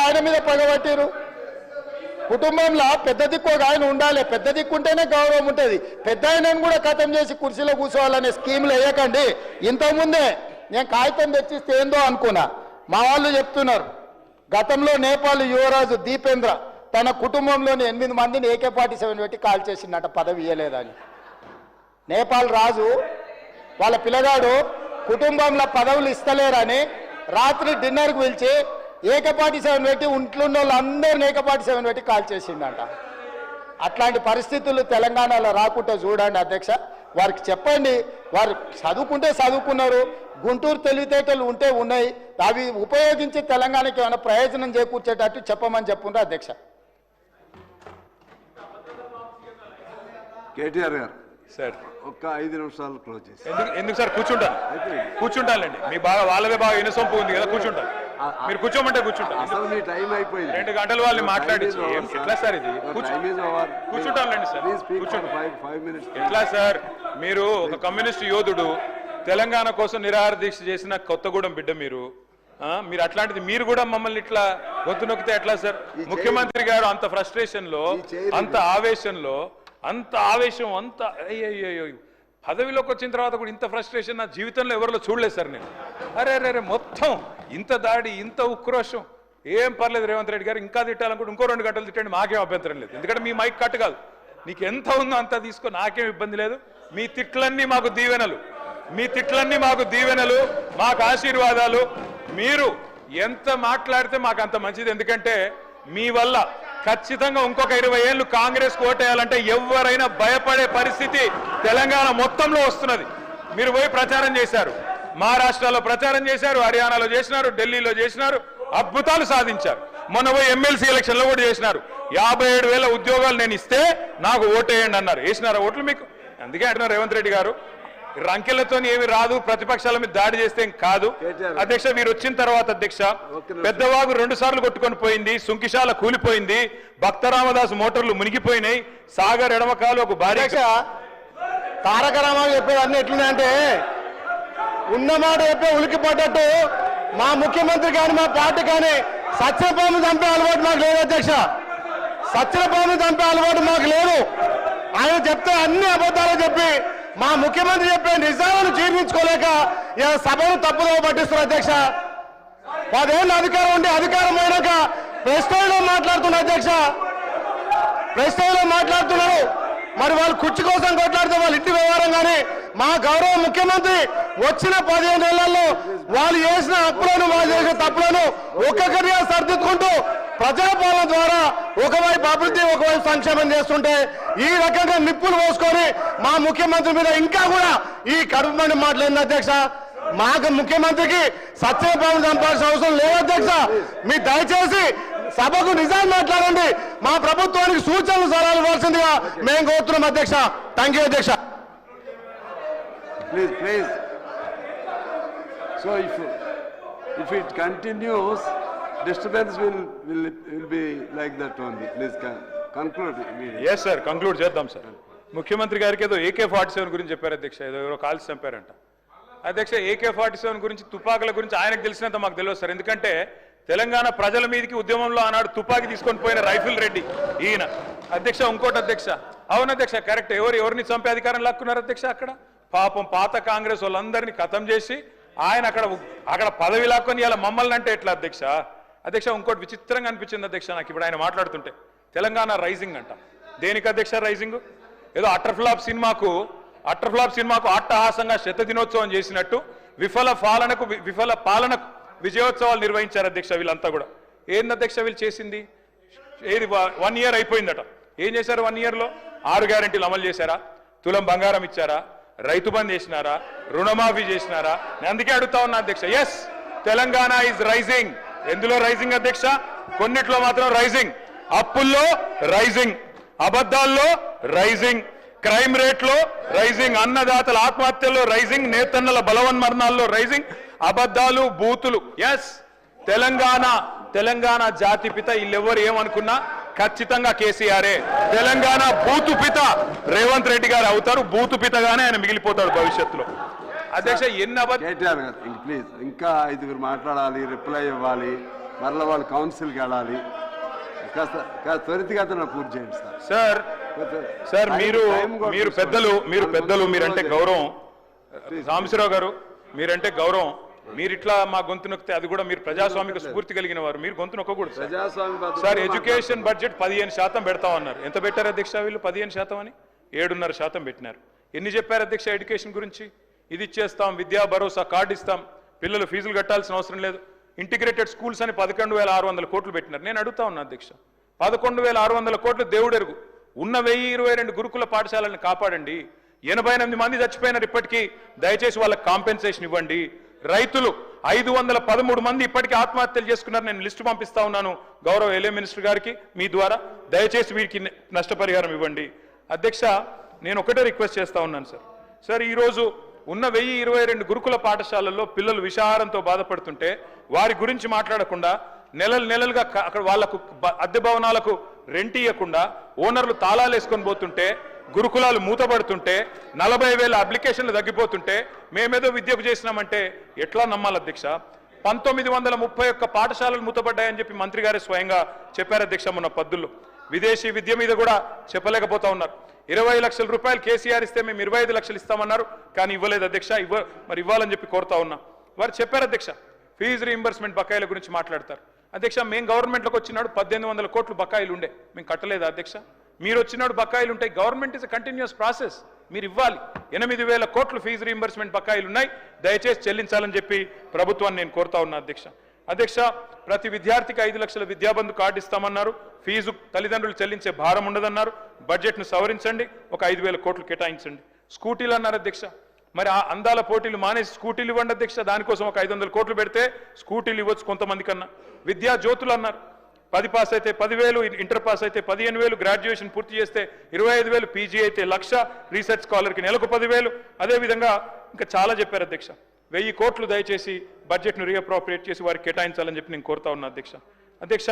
ఆయన మీద పగబట్టారు? కుటుంబంలో పెద్ద దిక్కు ఒక ఆయన ఉండాలి, పెద్ద దిక్కుంటేనే గౌరవం ఉంటుంది. పెద్ద ఆయనను కూడా ఖతం చేసి కుర్చీలో కూర్చోవాలనే స్కీమ్లు వేయకండి. ఇంతకుముందే నేను కాగితం తెచ్చిస్తే ఏందో అనుకున్నా, మా వాళ్ళు చెప్తున్నారు గతంలో నేపాల్ యువరాజు దీపేంద్ర తన కుటుంబంలోని 8 మందిని AK-47 పెట్టి కాల్ చేసిందట, పదవి ఇయ్యలేదని. నేపాల్ రాజు వాళ్ళ పిల్లగాడు కుటుంబంలో పదవులు ఇస్తలేరని రాత్రి డిన్నర్కి పిలిచి AK-47 పెట్టి ఇంట్లో వాళ్ళందరినీ AK-47 పెట్టి కాల్ చేసిందంట. అట్లాంటి పరిస్థితులు తెలంగాణలో రాకుండా చూడండి అధ్యక్ష. వారికి చెప్పండి, వారు చదువుకుంటే చదువుకున్నారు, గుంటూరు తెలివితేటలు ఉంటే ఉన్నాయి, అవి ఉపయోగించి తెలంగాణకి ఏమైనా ప్రయోజనం చేకూర్చేటట్టు చెప్పమని చెప్పుండ్రు అధ్యక్ష. కేటీఆర్ గారు సార్ ఒక్క 5 నిమిషాలు క్లోజ్ చేసి. ఎందుకు సార్? కూర్చుంటానండి. మీ బాగా వాళ్ళదే బాగా ఇనసొంపు ఉంది కదా, కూర్చుంటాను. మీరు కూర్చోమంటే కూర్చుంటాను. అసలు మీ టైం అయిపోయింది. 2 గంటలు వాళ్ళని మాట్లాడించి ఎట్లా సార్ ఇది? కూర్చుంటానండి సార్, కూర్చోండి. 5 minutes. ఎట్లా సార్? మీరు ఒక కమ్యూనిస్ట్ యోధుడు, తెలంగాణ కోసం నిరాహార దీక్ష చేసిన కొత్తగూడెం బిడ్డ మీరు. మీరు అట్లాంటిది మీరు కూడా మమ్మల్ని ఇట్లా గొంతు నొక్కితే ఎట్లా సార్? ముఖ్యమంత్రి గారు అంత ఫ్రస్ట్రేషన్ లో, అంత ఆవేశంలో, అంత ఆవేశం, అంత అయ్యో పదవిలోకి వచ్చిన తర్వాత కూడా ఇంత ఫ్రస్ట్రేషన్ నా జీవితంలో ఎవరిలో చూడలేదు సార్ నేను. అరే మొత్తం ఇంత దాడి, ఇంత ఉక్రోషం. ఏం పర్లేదు రేవంత్ రెడ్డి గారు, ఇంకా తిట్టాలనుకుంటే ఇంకో 2 గంటలు తిట్టండి, మాకేం అభ్యంతరం లేదు. ఎందుకంటే మీ మైక్ కట్ కాదు, నీకు ఎంత ఉందో అంత తీసుకో, నాకేం ఇబ్బంది లేదు. మీ తిట్లన్నీ మాకు దీవెనలు, మీ తిట్లన్నీ మాకు దీవెనలు, మాకు ఆశీర్వాదాలు. మీరు ఎంత మాట్లాడితే మాకు అంత మంచిది. ఎందుకంటే మీ వల్ల ఖచ్చితంగా ఇంకొక 20 ఏళ్ళు కాంగ్రెస్ ఓటేయాలంటే ఎవరైనా భయపడే పరిస్థితి తెలంగాణ మొత్తంలో వస్తున్నది. మీరు పోయి ప్రచారం చేశారు, మహారాష్ట్రలో ప్రచారం చేశారు, హర్యానాలో చేసినారు, ఢిల్లీలో చేసినారు, అద్భుతాలు సాధించారు. మొన్న పోయి ఎమ్మెల్సీ ఎలక్షన్ లో కూడా చేసినారు. 57,000 ఉద్యోగాలు నేను ఇస్తే నాకు ఓటేయండి అన్నారు. వేసినారా ఓట్లు మీకు? అందుకే అంటున్నారు రేవంత్ రెడ్డి గారు రంకెలతో ఏమి రాదు, ప్రతిపక్షాల మీద దాడి చేస్తే ఏం కాదు. అధ్యక్ష మీరు వచ్చిన తర్వాత అధ్యక్ష పెద్దవాగు 2 సార్లు కొట్టుకొని పోయింది, సుంకిశాల కూలిపోయింది, భక్తరామదాస్ మోటార్లు మునిగిపోయినాయి, సాగర్ ఎడమకాలు ఒక భారీ. తారక రామారావు చెప్పేది అన్ని ఎట్లున్నాయంటే ఉన్నమాట చెప్పే ఉలికి పడ్డట్టు మా ముఖ్యమంత్రి కానీ మా పార్టీ కానీ సత్యపాము చంపే అలవాటు మాకు లేదు అధ్యక్ష. సత్యపాము చంపే అలవాటు మాకు లేదు. ఆయన చెప్తే అన్ని అబద్ధాలు చెప్పి మా ముఖ్యమంత్రి చెప్పే నిజాలను జీర్ణించుకోలేక ఇలా సభను తప్పుదోవ పట్టిస్తున్నారు అధ్యక్ష. 10 ఏళ్ళు అధికారం ఉండి అధికారం పోయినాక ప్రెస్ లో మాట్లాడుతున్నారు అధ్యక్ష. ప్రెస్ లో మాట్లాడుతున్నారు. మరి వాళ్ళు కుర్చీ కోసం కొట్లాడితే వాళ్ళ ఇంటి వ్యవహారం కానీ మా గౌరవ ముఖ్యమంత్రి వచ్చిన 15 ఏళ్లలో వాళ్ళు చేసిన అప్పులను వాళ్ళు చేసిన తప్పులను ఒక్కొక్కరిగా సర్దిద్దుకుంటూ ప్రజాపాలన ద్వారా ఒకవైపు అభివృద్ధి ఒకవైపు సంక్షేమం చేస్తుంటే ఈ రకంగా నిప్పులు పోసుకొని మా ముఖ్యమంత్రి మీద ఇంకా కూడా ఈ కడుపు మండి మాట్లాడింది అధ్యక్ష. మాకు ముఖ్యమంత్రికి సత్యపాలన చంపాల్సిన అవసరం లేదు అధ్యక్ష. మీ దయచేసి సభకు నిజాలు మాట్లాడండి. మా ప్రభుత్వానికి సూచనలు సలహాలు ఇవ్వాల్సిందిగా మేము కోరుతున్నాం అధ్యక్ష. థ్యాంక్ యూ అధ్యక్ష. Please. So if it continues, disturbance will be like that only. Please conclude immediately. Yes sir, conclude చేద్దాం సార్. ముఖ్యమంత్రి గారికి ఏదో AK-47 గురించి చెప్పారు అధ్యక్ష. ఏదో ఎవరో కాల్చి చంపారంట అధ్యక్ష. AK-47 గురించి తుపాకుల గురించి ఆయనకు తెలిసినంత మాకు తెలియదు సార్. ఎందుకంటే తెలంగాణ ప్రజల మీదకి ఉద్యమంలో ఆనాడు తుపాకీ తీసుకొని పోయిన రైఫిల్ రెడ్డి ఈయన అధ్యక్ష. ఇంకోటి అధ్యక్ష, అవును అధ్యక్ష కరెక్ట్, ఎవరిని చంపే అధికారం లాక్కున్నారు అధ్యక్ష. అక్కడ పాపం పాత కాంగ్రెస్ వాళ్ళందరినీ ఖతం చేసి ఆయన అక్కడ పదవి లాక్కొని ఇలా మమ్మల్ని అంటే ఎట్లా అధ్యక్ష. అధ్యక్ష ఇంకోటి విచిత్రంగా అనిపించింది అధ్యక్ష నాకు ఇప్పుడు ఆయన మాట్లాడుతుంటే. తెలంగాణ రైజింగ్ అంట. దేనికి అధ్యక్ష రైజింగ్? ఏదో అట్టర్ఫ్లాప్ సినిమాకు అట్టహాసంగా శతదినోత్సవం చేసినట్టు విఫల పాలనకు విజయోత్సవాలు నిర్వహించారు అధ్యక్ష. వీళ్ళంతా కూడా ఏంది అధ్యక్ష వీళ్ళు చేసింది? ఏది 1 ఇయర్ అయిపోయిందట. ఏం చేశారు 1 ఇయర్లో? 6 గ్యారెంటీలు అమలు చేశారా? తులం బంగారం ఇచ్చారా? రైతు బంద్ చేసినారా? రుణమాఫీ చేసినారా? నేను అందుకే అడుగుతా ఉన్నా అధ్యక్ష. Yes, Telangana is rising. ఎందులో రైజింగ్ అధ్యక్ష? కొన్నిట్లో మాత్రం రైజింగ్. అప్పుల్లో రైజింగ్, అబద్ధాల్లో రైజింగ్, క్రైమ్ రేట్లో రైజింగ్, అన్నదాతల ఆత్మహత్యల్లో రైజింగ్, నేతన్నల బలవన్మరణాల్లో రైజింగ్, అబద్ధాలు బూతులు. ఎస్, తెలంగాణ జాతిపిత వీళ్ళెవ్వరు ఏమనుకున్నా ఖచ్చితంగా కేసీఆరే. తెలంగాణ బూతు పిత రేవంత్ రెడ్డి గారు అవుతారు. బూతు పితగానే ఆయన మిగిలిపోతాడు భవిష్యత్తులో అధ్యక్ష. కేటీఆర్ గారు ప్లీజ్ ఇంకా 5 మాట్లాడాలి, రిప్లై ఇవ్వాలి, మరలా వాళ్ళు కౌన్సిల్కి వెళ్ళాలి. కాస్త త్వరితగతిన పూర్తి చేయండి సార్. సార్ మీరు పెద్దలు మీరంటే గౌరవం. రామేశ్వరరావు గారు మీరంటే గౌరవం. మీరు ఇట్లా మా గొంతు నొక్కితే అది కూడా మీరు ప్రజాస్వామిక స్ఫూర్తి కలిగిన వారు. మీరు గొంతు నొక్కకూడదు సార్. Education budget 15% పెడతామన్నారు. ఎంత పెట్టారు అధ్యక్ష వీళ్ళు? 15% అని 7.5% పెట్టినారు. ఎన్ని చెప్పారు అధ్యక్ష ఎడ్యుకేషన్ గురించి? ఇది ఇచ్చేస్తాం, విద్యా భరోసా కార్డు ఇస్తాం, పిల్లలు ఫీజులు కట్టాల్సిన అవసరం లేదు, ఇంటిగ్రేటెడ్ స్కూల్స్ అని 11,600 కోట్లు పెట్టినారు. నేను అడుగుతా ఉన్నా అధ్యక్ష, 11,600 కోట్లు దేవుడెరుగు. ఉన్న 1022 గురుకుల పాఠశాలను కాపాడండి. 88 మంది చచ్చిపోయినారు ఇప్పటికీ. దయచేసి వాళ్ళకి కాంపెన్సేషన్ ఇవ్వండి. రైతులు 513 మంది ఇప్పటికీ ఆత్మహత్యలు చేసుకున్నారు. నేను లిస్టు పంపిస్తా ఉన్నాను గౌరవ ఎల్ఏ మినిస్టర్ గారికి మీ ద్వారా. దయచేసి వీరికి నష్టపరిహారం ఇవ్వండి. అధ్యక్ష నేను ఒకటే రిక్వెస్ట్ చేస్తా ఉన్నాను సార్. ఈరోజు ఉన్న 1022 గురుకుల పాఠశాలల్లో పిల్లలు విషాహారంతో బాధపడుతుంటే వారి గురించి మాట్లాడకుండా నెలలుగా అక్కడ వాళ్లకు అద్దె భవనాలకు రెంట్ ఇవ్వకుండా ఓనర్లు తాళాలు వేసుకొని పోతుంటే, గురుకులాలు మూతపడుతుంటే, 40,000 అప్లికేషన్లు తగ్గిపోతుంటే మేమేదో విద్యకు చేసినామంటే ఎట్లా నమ్మాలి అధ్యక్ష? 1931 పాఠశాలలు మూతపడ్డాయని చెప్పి మంత్రి గారే స్వయంగా చెప్పారు అధ్యక్ష మొన్న పద్దుల్లో. విదేశీ విద్య మీద కూడా చెప్పలేకపోతా ఉన్నారు. 20 లక్షల రూపాయలు కేసీఆర్ ఇస్తే మేము 25 లక్షలు ఇస్తామన్నారు, కానీ ఇవ్వలేదు అధ్యక్ష. మరి ఇవ్వాలని చెప్పి కోరుతా ఉన్నా. వారు చెప్పారు అధ్యక్ష ఫీజు రీయింబర్స్మెంట్ బకాయిల గురించి మాట్లాడతారు. అధ్యక్ష మేము గవర్నమెంట్లోకి వచ్చినాడు 1800 కోట్లు బకాయిలు ఉండే, మేము కట్టలేదు అధ్యక్ష. మీరు వచ్చినాడు బకాయిలు ఉంటాయి. గవర్నమెంట్ ఇస్ కంటిన్యూస్ ప్రాసెస్, మీరు ఇవ్వాలి. 8,000 కోట్లు ఫీజు రీయింబర్స్మెంట్ బకాయిలు ఉన్నాయి, దయచేసి చెల్లించాలని చెప్పి ప్రభుత్వాన్ని నేను కోరుతా ఉన్నా అధ్యక్ష. ప్రతి విద్యార్థికి 5 లక్షల విద్యాబంధు కార్డు ఇస్తామన్నారు. ఫీజు తల్లిదండ్రులు చెల్లించే భారం ఉండదన్నారు. బడ్జెట్ను సవరించండి, ఒక 5,000 కోట్లు కేటాయించండి. స్కూటీలు అన్నారు అధ్యక్ష. మరి ఆ అందాల పోటీలు మానేసి స్కూటీలు ఇవ్వండి అధ్యక్ష. దానికోసం ఒక 500 కోట్లు పెడితే స్కూటీలు ఇవ్వచ్చు కొంతమంది కన్నా. విద్యా జ్యోతులు అన్నారు, 10 పాస్ అయితే 10,000, ఇంటర్ పాస్ అయితే 15,000, గ్రాడ్యుయేషన్ పూర్తి చేస్తే 25,000, పీజీ అయితే 1,00,000, రీసెర్చ్ స్కాలర్కి నెలకు 10,000. అదేవిధంగా ఇంకా చాలా చెప్పారు అధ్యక్ష. 1000 కోట్లు దయచేసి బడ్జెట్ను రీఅప్రోప్రియేట్ చేసి వారికి కేటాయించాలని చెప్పి నేను కోరుతా ఉన్నా అధ్యక్ష. అధ్యక్ష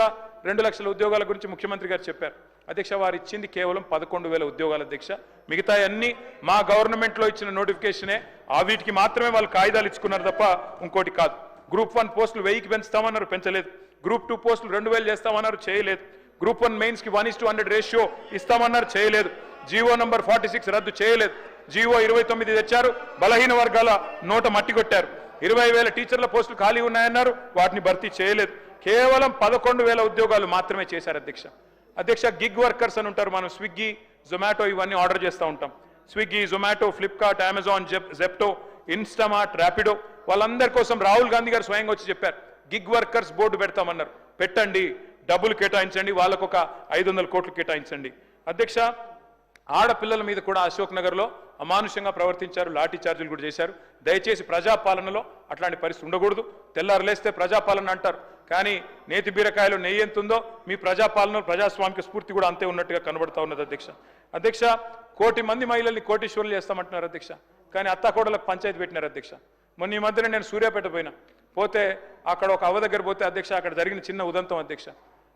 2 లక్షల ఉద్యోగాల గురించి ముఖ్యమంత్రి గారు చెప్పారు అధ్యక్ష. వారు ఇచ్చింది కేవలం 11,000 ఉద్యోగాలు అధ్యక్ష. మిగతా అన్ని మా గవర్నమెంట్లో ఇచ్చిన నోటిఫికేషనే. ఆ వీటికి మాత్రమే వాళ్ళు కాగితాలు ఇచ్చుకున్నారు తప్ప ఇంకోటి కాదు. గ్రూప్ 1 పోస్టులు 1000కి పెంచుతామన్నారు, పెంచలేదు. గ్రూప్ 2 పోస్టులు 2,000 చేస్తామన్నారు, చేయలేదు. గ్రూప్ 1 మెయిన్స్కి 1:100 రేషియో ఇస్తామన్నారు, చేయలేదు. జీవో నంబర్ 46 రద్దు చేయలేదు. జీవో 29 తెచ్చారు, బలహీన వర్గాల నోట మట్టి కొట్టారు. 20,000 టీచర్ల పోస్టులు ఖాళీ ఉన్నాయన్నారు, వాటిని భర్తీ చేయలేదు. కేవలం 11,000 ఉద్యోగాలు మాత్రమే చేశారు అధ్యక్ష. అధ్యక్ష గిగ్ వర్కర్స్ అని ఉంటారు. మనం స్విగ్గీ, జొమాటో ఇవన్నీ ఆర్డర్ చేస్తూ ఉంటాం. Swiggy, Zomato, Flipkart, Amazon, Zepto, Instamart, Rapido, వాళ్ళందరి కోసం రాహుల్ గాంధీ గారు స్వయంగా వచ్చి చెప్పారు గిగ్ వర్కర్స్ బోర్డు పెడతామన్నారు. పెట్టండి, డబ్బులు కేటాయించండి, వాళ్ళకు ఒక 500 కోట్లు కేటాయించండి. అధ్యక్ష ఆడపిల్లల మీద కూడా అశోక్ నగర్లో అమానుషంగా ప్రవర్తించారు, లాఠీ చార్జీలు కూడా చేశారు. దయచేసి ప్రజాపాలనలో అట్లాంటి పరిస్థితి ఉండకూడదు. తెల్లారులేస్తే ప్రజాపాలన అంటారు, కానీ నేతి బీరకాయలో నెయ్యి ఎంత ఉందో మీ ప్రజాపాలన ప్రజాస్వామిక స్ఫూర్తి కూడా అంతే ఉన్నట్టుగా కనబడతా ఉన్నది అధ్యక్ష. అధ్యక్ష 1,000,000 మంది మహిళల్ని కోటీశ్వరులు చేస్తామంటున్నారు అధ్యక్ష, కానీ అత్తాకోడలకు పంచాయతీ పెట్టినారు అధ్యక్ష. మొన్న ఈ మధ్యన నేను సూర్యాపేట పోతే అక్కడ ఒక అవ్వ దగ్గర పోతే అధ్యక్ష అక్కడ జరిగిన చిన్న ఉదంతం అధ్యక్ష.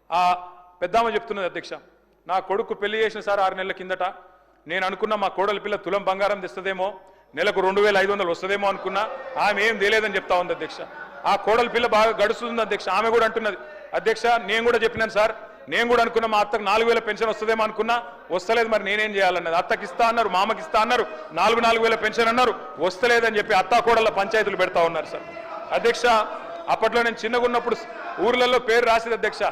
ఆ పెద్దామ చెప్తున్నది అధ్యక్ష, నా కొడుకు పెళ్లి చేసిన సార్ 6 నెలల కిందట. నేను అనుకున్నా మా కోడలి పిల్ల తులం బంగారం తెస్తుందేమో, నెలకు 2,500 వస్తుందేమో అనుకున్నా. ఆమె ఏం తెలియదని చెప్తా ఉంది అధ్యక్ష. ఆ కోడలి పిల్ల బాగా గడుస్తుంది అధ్యక్ష. ఆమె కూడా అంటున్నది అధ్యక్ష, నేను కూడా చెప్పినాను సార్, నేను కూడా అనుకున్నా మా అత్తకు 4,000 పెన్షన్ వస్తుందేమో అనుకున్నా, వస్తలేదు, మరి నేనేం చేయాలన్నది. అత్తకి ఇస్తా అన్నారు, మామకి ఇస్తా అన్నారు, 4,000 పెన్షన్ అన్నారు, వస్తలేదని చెప్పి అత్తా కోడళ్ళ పంచాయతీలు పెడతా ఉన్నారు సార్. అధ్యక్ష అప్పట్లో నేను చిన్నగా ఉన్నప్పుడు ఊర్లలో పేరు రాసేది అధ్యక్ష,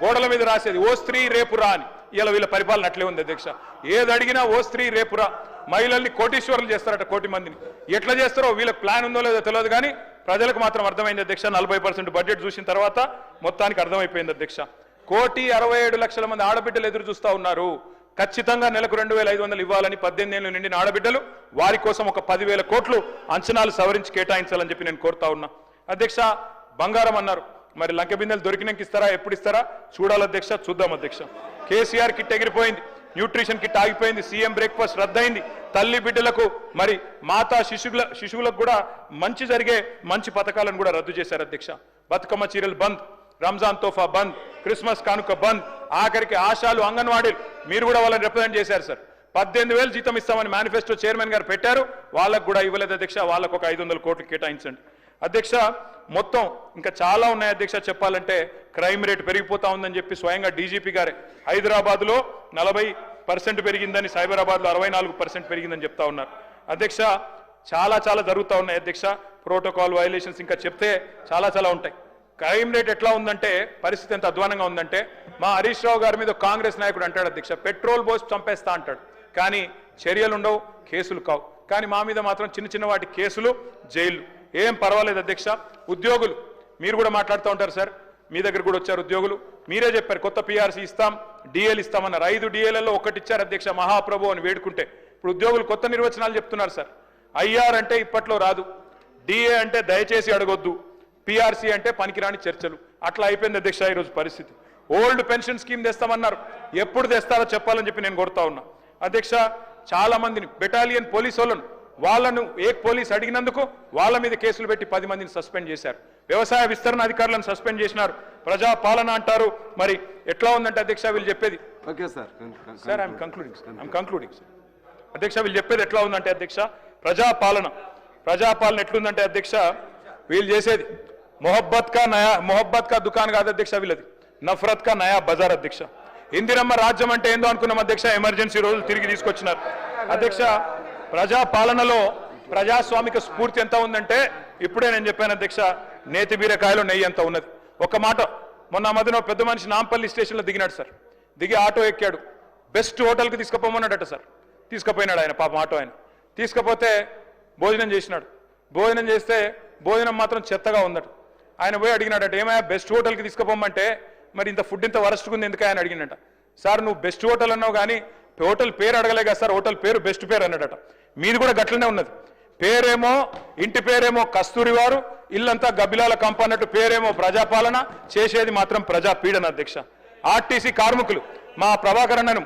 గోడల మీద రాసేది ఓ స్త్రీ రేపురా అని. ఇలా వీళ్ళ పరిపాలన అట్లే ఉంది అధ్యక్ష. ఏది అడిగినా ఓ స్త్రీ రేపురా. మహిళల్ని కోటీశ్వరులు చేస్తారట, 1,000,000 మందిని. ఎట్లా చేస్తారో వీళ్ళకి ప్లాన్ ఉందో లేదో తెలియదు, కానీ ప్రజలకు మాత్రం అర్థమైంది అధ్యక్ష. 40% బడ్జెట్ చూసిన తర్వాత మొత్తానికి అర్థమైపోయింది అధ్యక్ష. 1,67,00,000 మంది ఆడబిడ్డలు ఎదురు చూస్తా ఉన్నారు. ఖచ్చితంగా నెలకు 2,500 ఇవ్వాలని 18 ఏళ్ళు నిండిన ఆడబిడ్డలు, వారి కోసం ఒక 10,000 కోట్లు అంచనాలు సవరించి కేటాయించాలని చెప్పి నేను కోరుతా ఉన్నా అధ్యక్ష. బంగారం అన్నారు, మరి లంక బిందెలు దొరికినాక ఇస్తారా, ఎప్పుడు ఇస్తారా చూడాలి అధ్యక్ష, చూద్దాం అధ్యక్ష. కేసీఆర్ కిట్ ఎగిరిపోయింది, న్యూట్రిషన్ కిట్ ఆగిపోయింది, సీఎం బ్రేక్ఫాస్ట్ రద్దయింది. తల్లి బిడ్డలకు మరి మాతా శిశువులకు కూడా మంచి జరిగే మంచి పథకాలను కూడా రద్దు చేశారు అధ్యక్ష. బతుకమ్మ చీరలు బంద్, రంజాన్ తోఫా బంద్, క్రిస్మస్ కానుక బంద్, ఆఖరికి ఆశాలు, అంగన్వాడీలు మీరు కూడా వాళ్ళని రిప్రజెంట్ చేశారు సార్. 18,000 జీతం ఇస్తామని మేనిఫెస్టో చైర్మన్ గారు పెట్టారు, వాళ్ళకు కూడా ఇవ్వలేదు అధ్యక్ష. వాళ్ళకు ఒక 500 కోట్లు కేటాయించండి అధ్యక్ష. మొత్తం ఇంకా చాలా ఉన్నాయి అధ్యక్ష చెప్పాలంటే. క్రైమ్ రేట్ పెరిగిపోతా ఉందని చెప్పి స్వయంగా డీజీపీ గారే హైదరాబాద్లో 40% పెరిగిందని, సైబరాబాద్లో 64% పెరిగిందని చెప్తా ఉన్నారు అధ్యక్ష. చాలా జరుగుతూ ఉన్నాయి అధ్యక్ష. ప్రోటోకాల్ వైలేషన్స్ ఇంకా చెప్తే చాలా ఉంటాయి. క్రైమ్ రేట్ ఎట్లా ఉందంటే, పరిస్థితి ఎంత అధ్వానంగా ఉందంటే, మా హరీష్ రావు గారి మీద కాంగ్రెస్ నాయకుడు అంటాడు అధ్యక్ష, పెట్రోల్ పోసి చంపేస్తా అంటాడు, కానీ చర్యలు ఉండవు, కేసులు కావు. కానీ మా మీద మాత్రం చిన్న వాటి కేసులు, జైళ్ళు. ఏం పర్వాలేదు అధ్యక్ష. ఉద్యోగులు మీరు కూడా మాట్లాడుతూ ఉంటారు సార్, మీ దగ్గర కూడా వచ్చారు ఉద్యోగులు, మీరే చెప్పారు కొత్త పీఆర్సీ ఇస్తాం, డిఏలు ఇస్తామన్నారు. 5 డిఏలలో ఒకటి ఇచ్చారు అధ్యక్ష, మహాప్రభు అని వేడుకుంటే. ఇప్పుడు ఉద్యోగులు కొత్త నిర్వచనాలు చెప్తున్నారు సార్. ఐఆర్ అంటే ఇప్పట్లో రాదు, డిఏ అంటే దయచేసి అడగొద్దు, పీఆర్సీ అంటే పనికిరాని చర్చలు. అట్లా అయిపోయింది అధ్యక్ష ఈరోజు పరిస్థితి. ఓల్డ్ పెన్షన్ స్కీమ్ తెస్తామన్నారు, ఎప్పుడు తెస్తారో చెప్పాలని చెప్పి నేను కోరుతా ఉన్నా అధ్యక్ష. చాలా మందిని బెటాలియన్ పోలీసు వాళ్ళను పోలీస్ అడిగినందుకు వాళ్ళ మీద కేసులు పెట్టి 10 మందిని సస్పెండ్ చేశారు. వ్యవసాయ విస్తరణ అధికారులను సస్పెండ్ చేసినారు. ప్రజా పాలన అంటారు, మరి ఎట్లా ఉందంటే అధ్యక్ష వీళ్ళు చెప్పేది. Okay sir, sir I'm concluding sir. అధ్యక్ష వీళ్ళు చెప్పేది ఎట్లా ఉందంటే అధ్యక్ష, ప్రజాపాలన ఎట్లుందంటే అధ్యక్ష, వీళ్ళు చేసేది మొహబ్బత్ కా దుకాన్ కాదు అధ్యక్ష, వీళ్ళది నఫరత్ కా నయా బజార్ అధ్యక్ష. ఇందిరమ్మ రాజ్యం అంటే ఏందో అనుకున్నాం అధ్యక్ష, ఎమర్జెన్సీ రోజులు తిరిగి తీసుకొచ్చినారు అధ్యక్ష. ప్రజాపాలనలో ప్రజాస్వామిక స్ఫూర్తి ఎంత ఉందంటే, ఇప్పుడే నేను చెప్పాను అధ్యక్ష, నేతి బీరకాయలో నెయ్యి ఎంత ఉన్నది. ఒక మాట, మొన్న మధ్యన పెద్ద మనిషి నాంపల్లి స్టేషన్లో దిగినాడు సార్. దిగి ఆటో ఎక్కాడు, బెస్ట్ హోటల్కి తీసుకుపోమన్నాడట సార్. తీసుకుపోయినాడు ఆయన, పాపం ఆటో ఆయన. తీసుకుపోతే భోజనం చేసినాడు. భోజనం చేస్తే భోజనం మాత్రం చెత్తగా ఉందట. ఆయన పోయి అడిగినాడట, ఏమయ్యా బెస్ట్ హోటల్కి తీసుకుపోమంటే మరి ఇంత ఫుడ్ ఇంత వరస్ట్గా ఉంది ఎందుకు ఆయన అడిగినట. సార్ నువ్వు బెస్ట్ హోటల్ అన్నావు కానీ హోటల్ పేరు అడగలే కదా సార్, హోటల్ పేరు బెస్ట్ పేరు అన్నాడట. మీది కూడా గట్లనే ఉన్నది. పేరేమో ఇంటి పేరేమో కస్తూరి వారు, ఇల్లంతా గబ్బిలాల కంప అన్నట్టు పేరేమో ప్రజాపాలన, చేసేది మాత్రం ప్రజా పీడన అధ్యక్ష. ఆర్టీసీ కార్మికులు మా ప్రభాకర్ అన్నను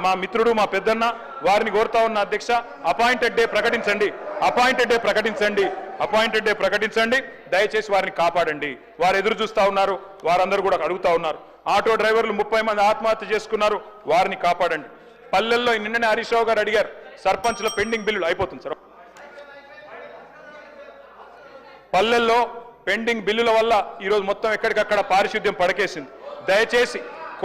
మా మిత్రుడు మా పెద్దన్న వారిని కోరుతా ఉన్న అధ్యక్ష, అపాయింటెడ్ డే ప్రకటించండి, అపాయింటెడ్ డే ప్రకటించండి, అపాయింటెడ్ డే ప్రకటించండి, దయచేసి వారిని కాపాడండి. వారు ఎదురు చూస్తా ఉన్నారు, వారందరూ కూడా అడుగుతా ఉన్నారు. ఆటో డ్రైవర్లు 30 మంది ఆత్మహత్య చేసుకున్నారు, వారిని కాపాడండి. పల్లెల్లో నిన్ననే హరీష్ రావు గారు అడిగారు, సర్పంచ్ల పెండింగ్ బిల్లులు అయిపోతుంది సార్. పల్లెల్లో పెండింగ్ బిల్లుల వల్ల ఈరోజు మొత్తం ఎక్కడికక్కడ పారిశుద్ధ్యం పడకేసింది. దయచేసి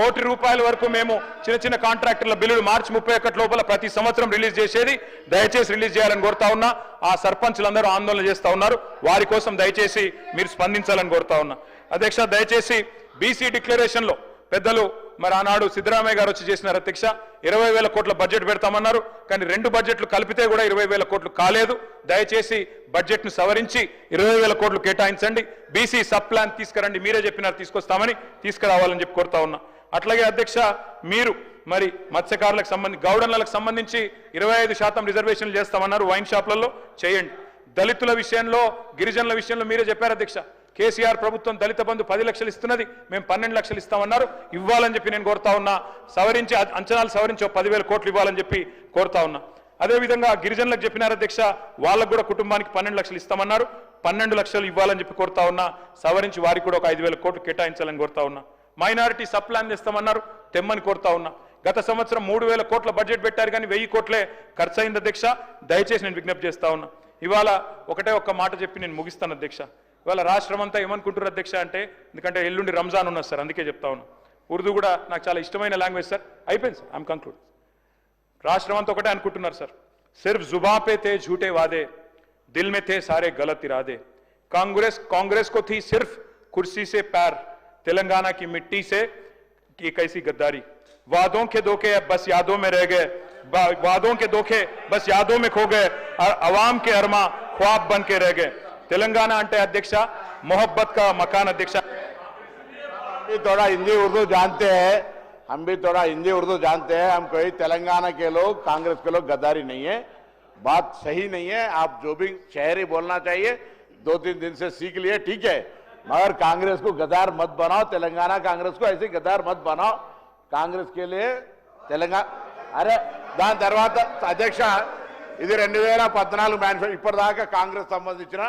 ₹1 కోటి వరకు మేము చిన్న కాంట్రాక్టర్ల బిల్లులు మార్చి 31 లోపల ప్రతి సంవత్సరం రిలీజ్ చేసేది, దయచేసి రిలీజ్ చేయాలని కోరుతా ఉన్నా. ఆ సర్పంచ్లందరూ ఆందోళన చేస్తా ఉన్నారు, వారి కోసం దయచేసి మీరు స్పందించాలని కోరుతా ఉన్నా. అధ్యక్ష, దయచేసి బీసీ డిక్లరేషన్ లో పెద్దలు మరి ఆనాడు సిద్ధరామయ్య గారు వచ్చి చేసినారు అధ్యక్ష. 20,000 కోట్ల బడ్జెట్ పెడతామన్నారు, కానీ 2 బడ్జెట్లు కలిపితే కూడా 20,000 కోట్లు కాలేదు. దయచేసి బడ్జెట్ ను సవరించి 20,000 కోట్లు కేటాయించండి. బీసీ సబ్ ప్లాన్ తీసుకురండి, మీరే చెప్పినారు తీసుకొస్తామని, తీసుకురావాలని చెప్పి కోరుతా ఉన్నా. అట్లాగే అధ్యక్ష, మీరు మరి మత్స్యకారులకు సంబంధించి గౌడన్లకు సంబంధించి 25% రిజర్వేషన్లు చేస్తామన్నారు, వైన్ షాప్లలో చేయండి. దళితుల విషయంలో గిరిజనుల విషయంలో మీరే చెప్పారు అధ్యక్ష, కేసీఆర్ ప్రభుత్వం దళిత బంధు 10 లక్షలు ఇస్తున్నది, మేము 12 లక్షలు ఇస్తామన్నారు, ఇవ్వాలని చెప్పి నేను కోరుతా ఉన్నా. సవరించి అంచనాలు సవరించి 10,000 కోట్లు ఇవ్వాలని చెప్పి కోరుతా ఉన్నా. అదేవిధంగా గిరిజనులకు చెప్పినారు అధ్యక్ష, వాళ్ళకు కూడా కుటుంబానికి 12 లక్షలు ఇస్తామన్నారు, 12 లక్షలు ఇవ్వాలని చెప్పి కోరుతా ఉన్నా. సవరించి వారికి కూడా ఒక 5,000 కోట్లు కేటాయించాలని కోరుతా ఉన్నా. మైనారిటీ సబ్ ప్లాన్ ఇస్తామన్నారు, తెమ్మని కోరుతా ఉన్నా. గత సంవత్సరం 3,000 కోట్ల బడ్జెట్ పెట్టారు, కానీ 1,000 కోట్లే ఖర్చు అయింది అధ్యక్ష. దయచేసి నేను విజ్ఞప్తి చేస్తా ఉన్నా. ఇవాళ ఒక్క మాట చెప్పి నేను ముగిస్తాను అధ్యక్ష. ఇవాళ రాష్ట్రం అంతా ఏమనుకుంటారు అధ్యక్ష అంటే, ఎందుకంటే ఎల్లుండి రంజాన్ ఉన్నది సార్, అందుకే చెప్తా ఉన్నా. ఉర్దూ కూడా నాకు చాలా ఇష్టమైన లాంగ్వేజ్ సార్. అయిపోయింది సార్, ఐఎమ్ కంక్లూడ్. రాష్ట్రం అంతా ఒకటే అనుకుంటున్నారు సార్, సిర్ఫ్ జుబా పే తే झूठे वादे, दिल में थे सारे गलत इरादे. कांग्रेस को थी सिर्फ कुर्सी से प्यार, तेलंगाना की मिट्टी से की कैसी गद्दारी. वादों के धोखे अब बस यादों में रह गए, वादों के धोखे बस यादों में खो गए, और अवाम के अरमा ख्वाब बन के रह गए. तेलंगाना अंटे अध्यक्ष मोहब्बत का मकान अध्यक्ष. थोड़ा हिंदी उर्दू जानते हैं, हम भी थोड़ा हिंदी उर्दू जानते हैं. हम कोई तेलंगाना के लोग, कांग्रेस के लोग गद्दारी नहीं है, बात सही नहीं है. आप जो भी शहरी बोलना चाहिए 2-3 दिन से सीख लिए, ठीक है, मगर कांग्रेस को गद्दार मत बनाओ. तेलंगाना कांग्रेस को ऐसे गद्दार मत बनाओ. कांग्रेस के लिए तेलंगाना अरे దాని తర్వాత అధ్యక్ష, ఇది 2014 మేనిఫెస్టో ఇప్పటిదాకా కాంగ్రెస్ సంబంధించిన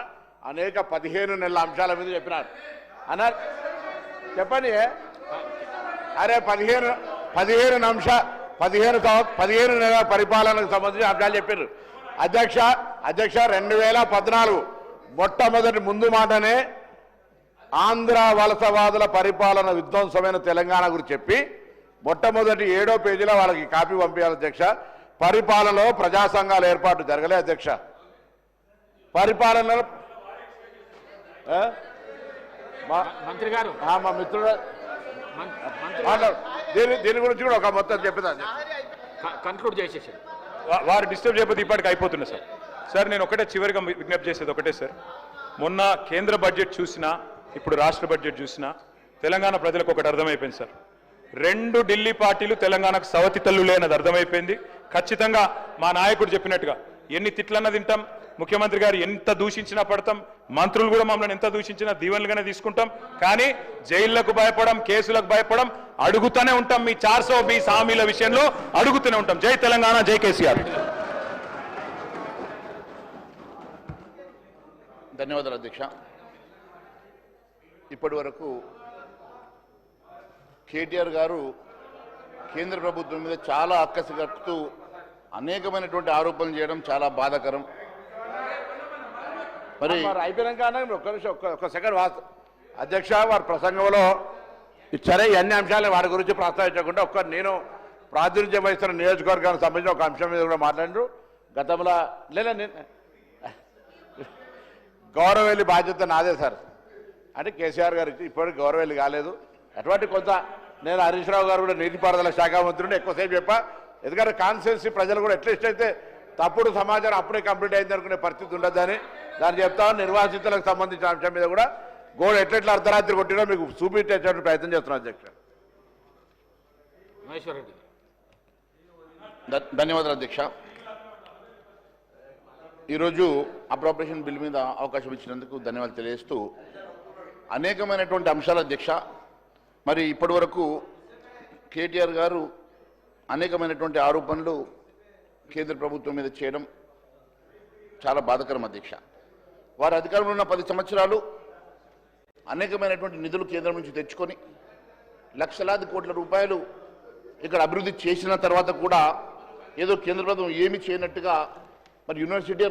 అనేక 15 నెలల అంశాల మీద చెప్పినారు అన్నారు. చెప్పండి, అరే 15 నెలల పరిపాలనకు సంబంధించిన అంశాలు చెప్పారు అధ్యక్ష. 2014 మొట్టమొదటి ముందు మాటనే ఆంధ్ర వలసవాదుల పరిపాలన విధ్వంసమైన తెలంగాణ గురించి చెప్పి మొట్టమొదటి 7వ పేజీలో వాళ్ళకి కాపీ పంపించాలి అధ్యక్ష. పరిపాలనలో ప్రజా సంఘాల ఏర్పాటు జరగలే అధ్యక్ష. పరిపాలనలో మంత్రి గారు మా మిత్రుడు దీని గురించి కూడా ఒక మొత్తం చెప్పేది కన్క్లూడ్ చేసేసారు. వారు డిస్టర్బ్ చేయకపోతే ఇప్పటికి అయిపోతున్నా సార్. సార్ నేను ఒకటే చివరిగా విజ్ఞప్తి చేసేది ఒకటే సార్, మొన్న కేంద్ర బడ్జెట్ చూసినా ఇప్పుడు రాష్ట్ర బడ్జెట్ చూసినా తెలంగాణ ప్రజలకు ఒకటి అర్థమైపోయింది సార్, 2 ఢిల్లీ పార్టీలు తెలంగాణకు సవతి తల్లు లేనది అర్థమైపోయింది. ఖచ్చితంగా మా నాయకుడు చెప్పినట్టుగా ఎన్ని తిట్లన్నా తింటాం, ముఖ్యమంత్రి గారు ఎంత దూషించినా పడతాం, మంత్రులు కూడా మమ్మల్ని ఎంత దూషించినా దీవెనలుగానే తీసుకుంటాం, కానీ జైళ్లకు భయపడం, కేసులకు భయపడం, అడుగుతూనే ఉంటాం. మీ 420 హామీల విషయంలో అడుగుతూనే ఉంటాం. జై తెలంగాణ, జై కేసీఆర్. ధన్యవాదాలు అధ్యక్ష. ఇప్పటి వరకు కేటీఆర్ గారు కేంద్ర ప్రభుత్వం మీద చాలా అక్కసి కట్టుతూ అనేకమైనటువంటి ఆరోపణలు చేయడం చాలా బాధాకరం. మరి అయిపోయినాక ఒక్క నిమిషం ఒక్క సెకండ్ అధ్యక్ష, వారి ప్రసంగంలో సరే అన్ని అంశాలు వారి గురించి ప్రస్తావించకుండా నేను ప్రాతినిధ్యం వహిస్తున్న నియోజకవర్గానికి సంబంధించిన ఒక అంశం మీద కూడా మాట్లాడారు. గతంలో గౌరవెల్లి బాధ్యత నాదే సార్ అంటే కేసీఆర్ గారు ఇప్పటికి గౌరవెల్లి కాలేదు. అటువంటి కొంత నేను హరీష్ రావు గారు కూడా నీటిపారుదల శాఖ మంత్రిని ఎక్కువసేపు చెప్పా, ఎందుకంటే కాన్స్టిట్యున్సీ ప్రజలు కూడా ఎట్లీస్ట్ అయితే తప్పుడు సమాచారం అప్పుడే కంప్లీట్ అయింది అనుకునే పరిస్థితి ఉండదని దాన్ని చెప్తా. నిర్వాసితులకు సంబంధించిన అంశం మీద కూడా గోడ ఎట్లెట్లా అర్ధరాత్రి కొట్టినా మీకు చూపించేటువంటి ప్రయత్నం చేస్తున్నాను అధ్యక్ష. మహేశ్వర్ రెడ్డి. ధన్యవాదాలు అధ్యక్ష. ఈరోజు అప్రాపరేషన్ బిల్ మీద అవకాశం ఇచ్చినందుకు ధన్యవాదాలు తెలియజేస్తూ అనేకమైనటువంటి అంశాల అధ్యక్ష, మరి ఇప్పటి వరకు కేటీఆర్ గారు అనేకమైనటువంటి ఆరోపణలు కేంద్ర ప్రభుత్వం మీద చేయడం చాలా బాధాకరం అధ్యక్ష. వారు అధికారంలో ఉన్న 10 సంవత్సరాలు అనేకమైనటువంటి నిధులు కేంద్రం నుంచి తెచ్చుకొని లక్షలాది కోట్ల రూపాయలు ఇక్కడ అభివృద్ధి చేసిన తర్వాత కూడా ఏదో కేంద్ర ప్రభుత్వం ఏమీ చేయనట్టుగా మరి యూనివర్సిటీ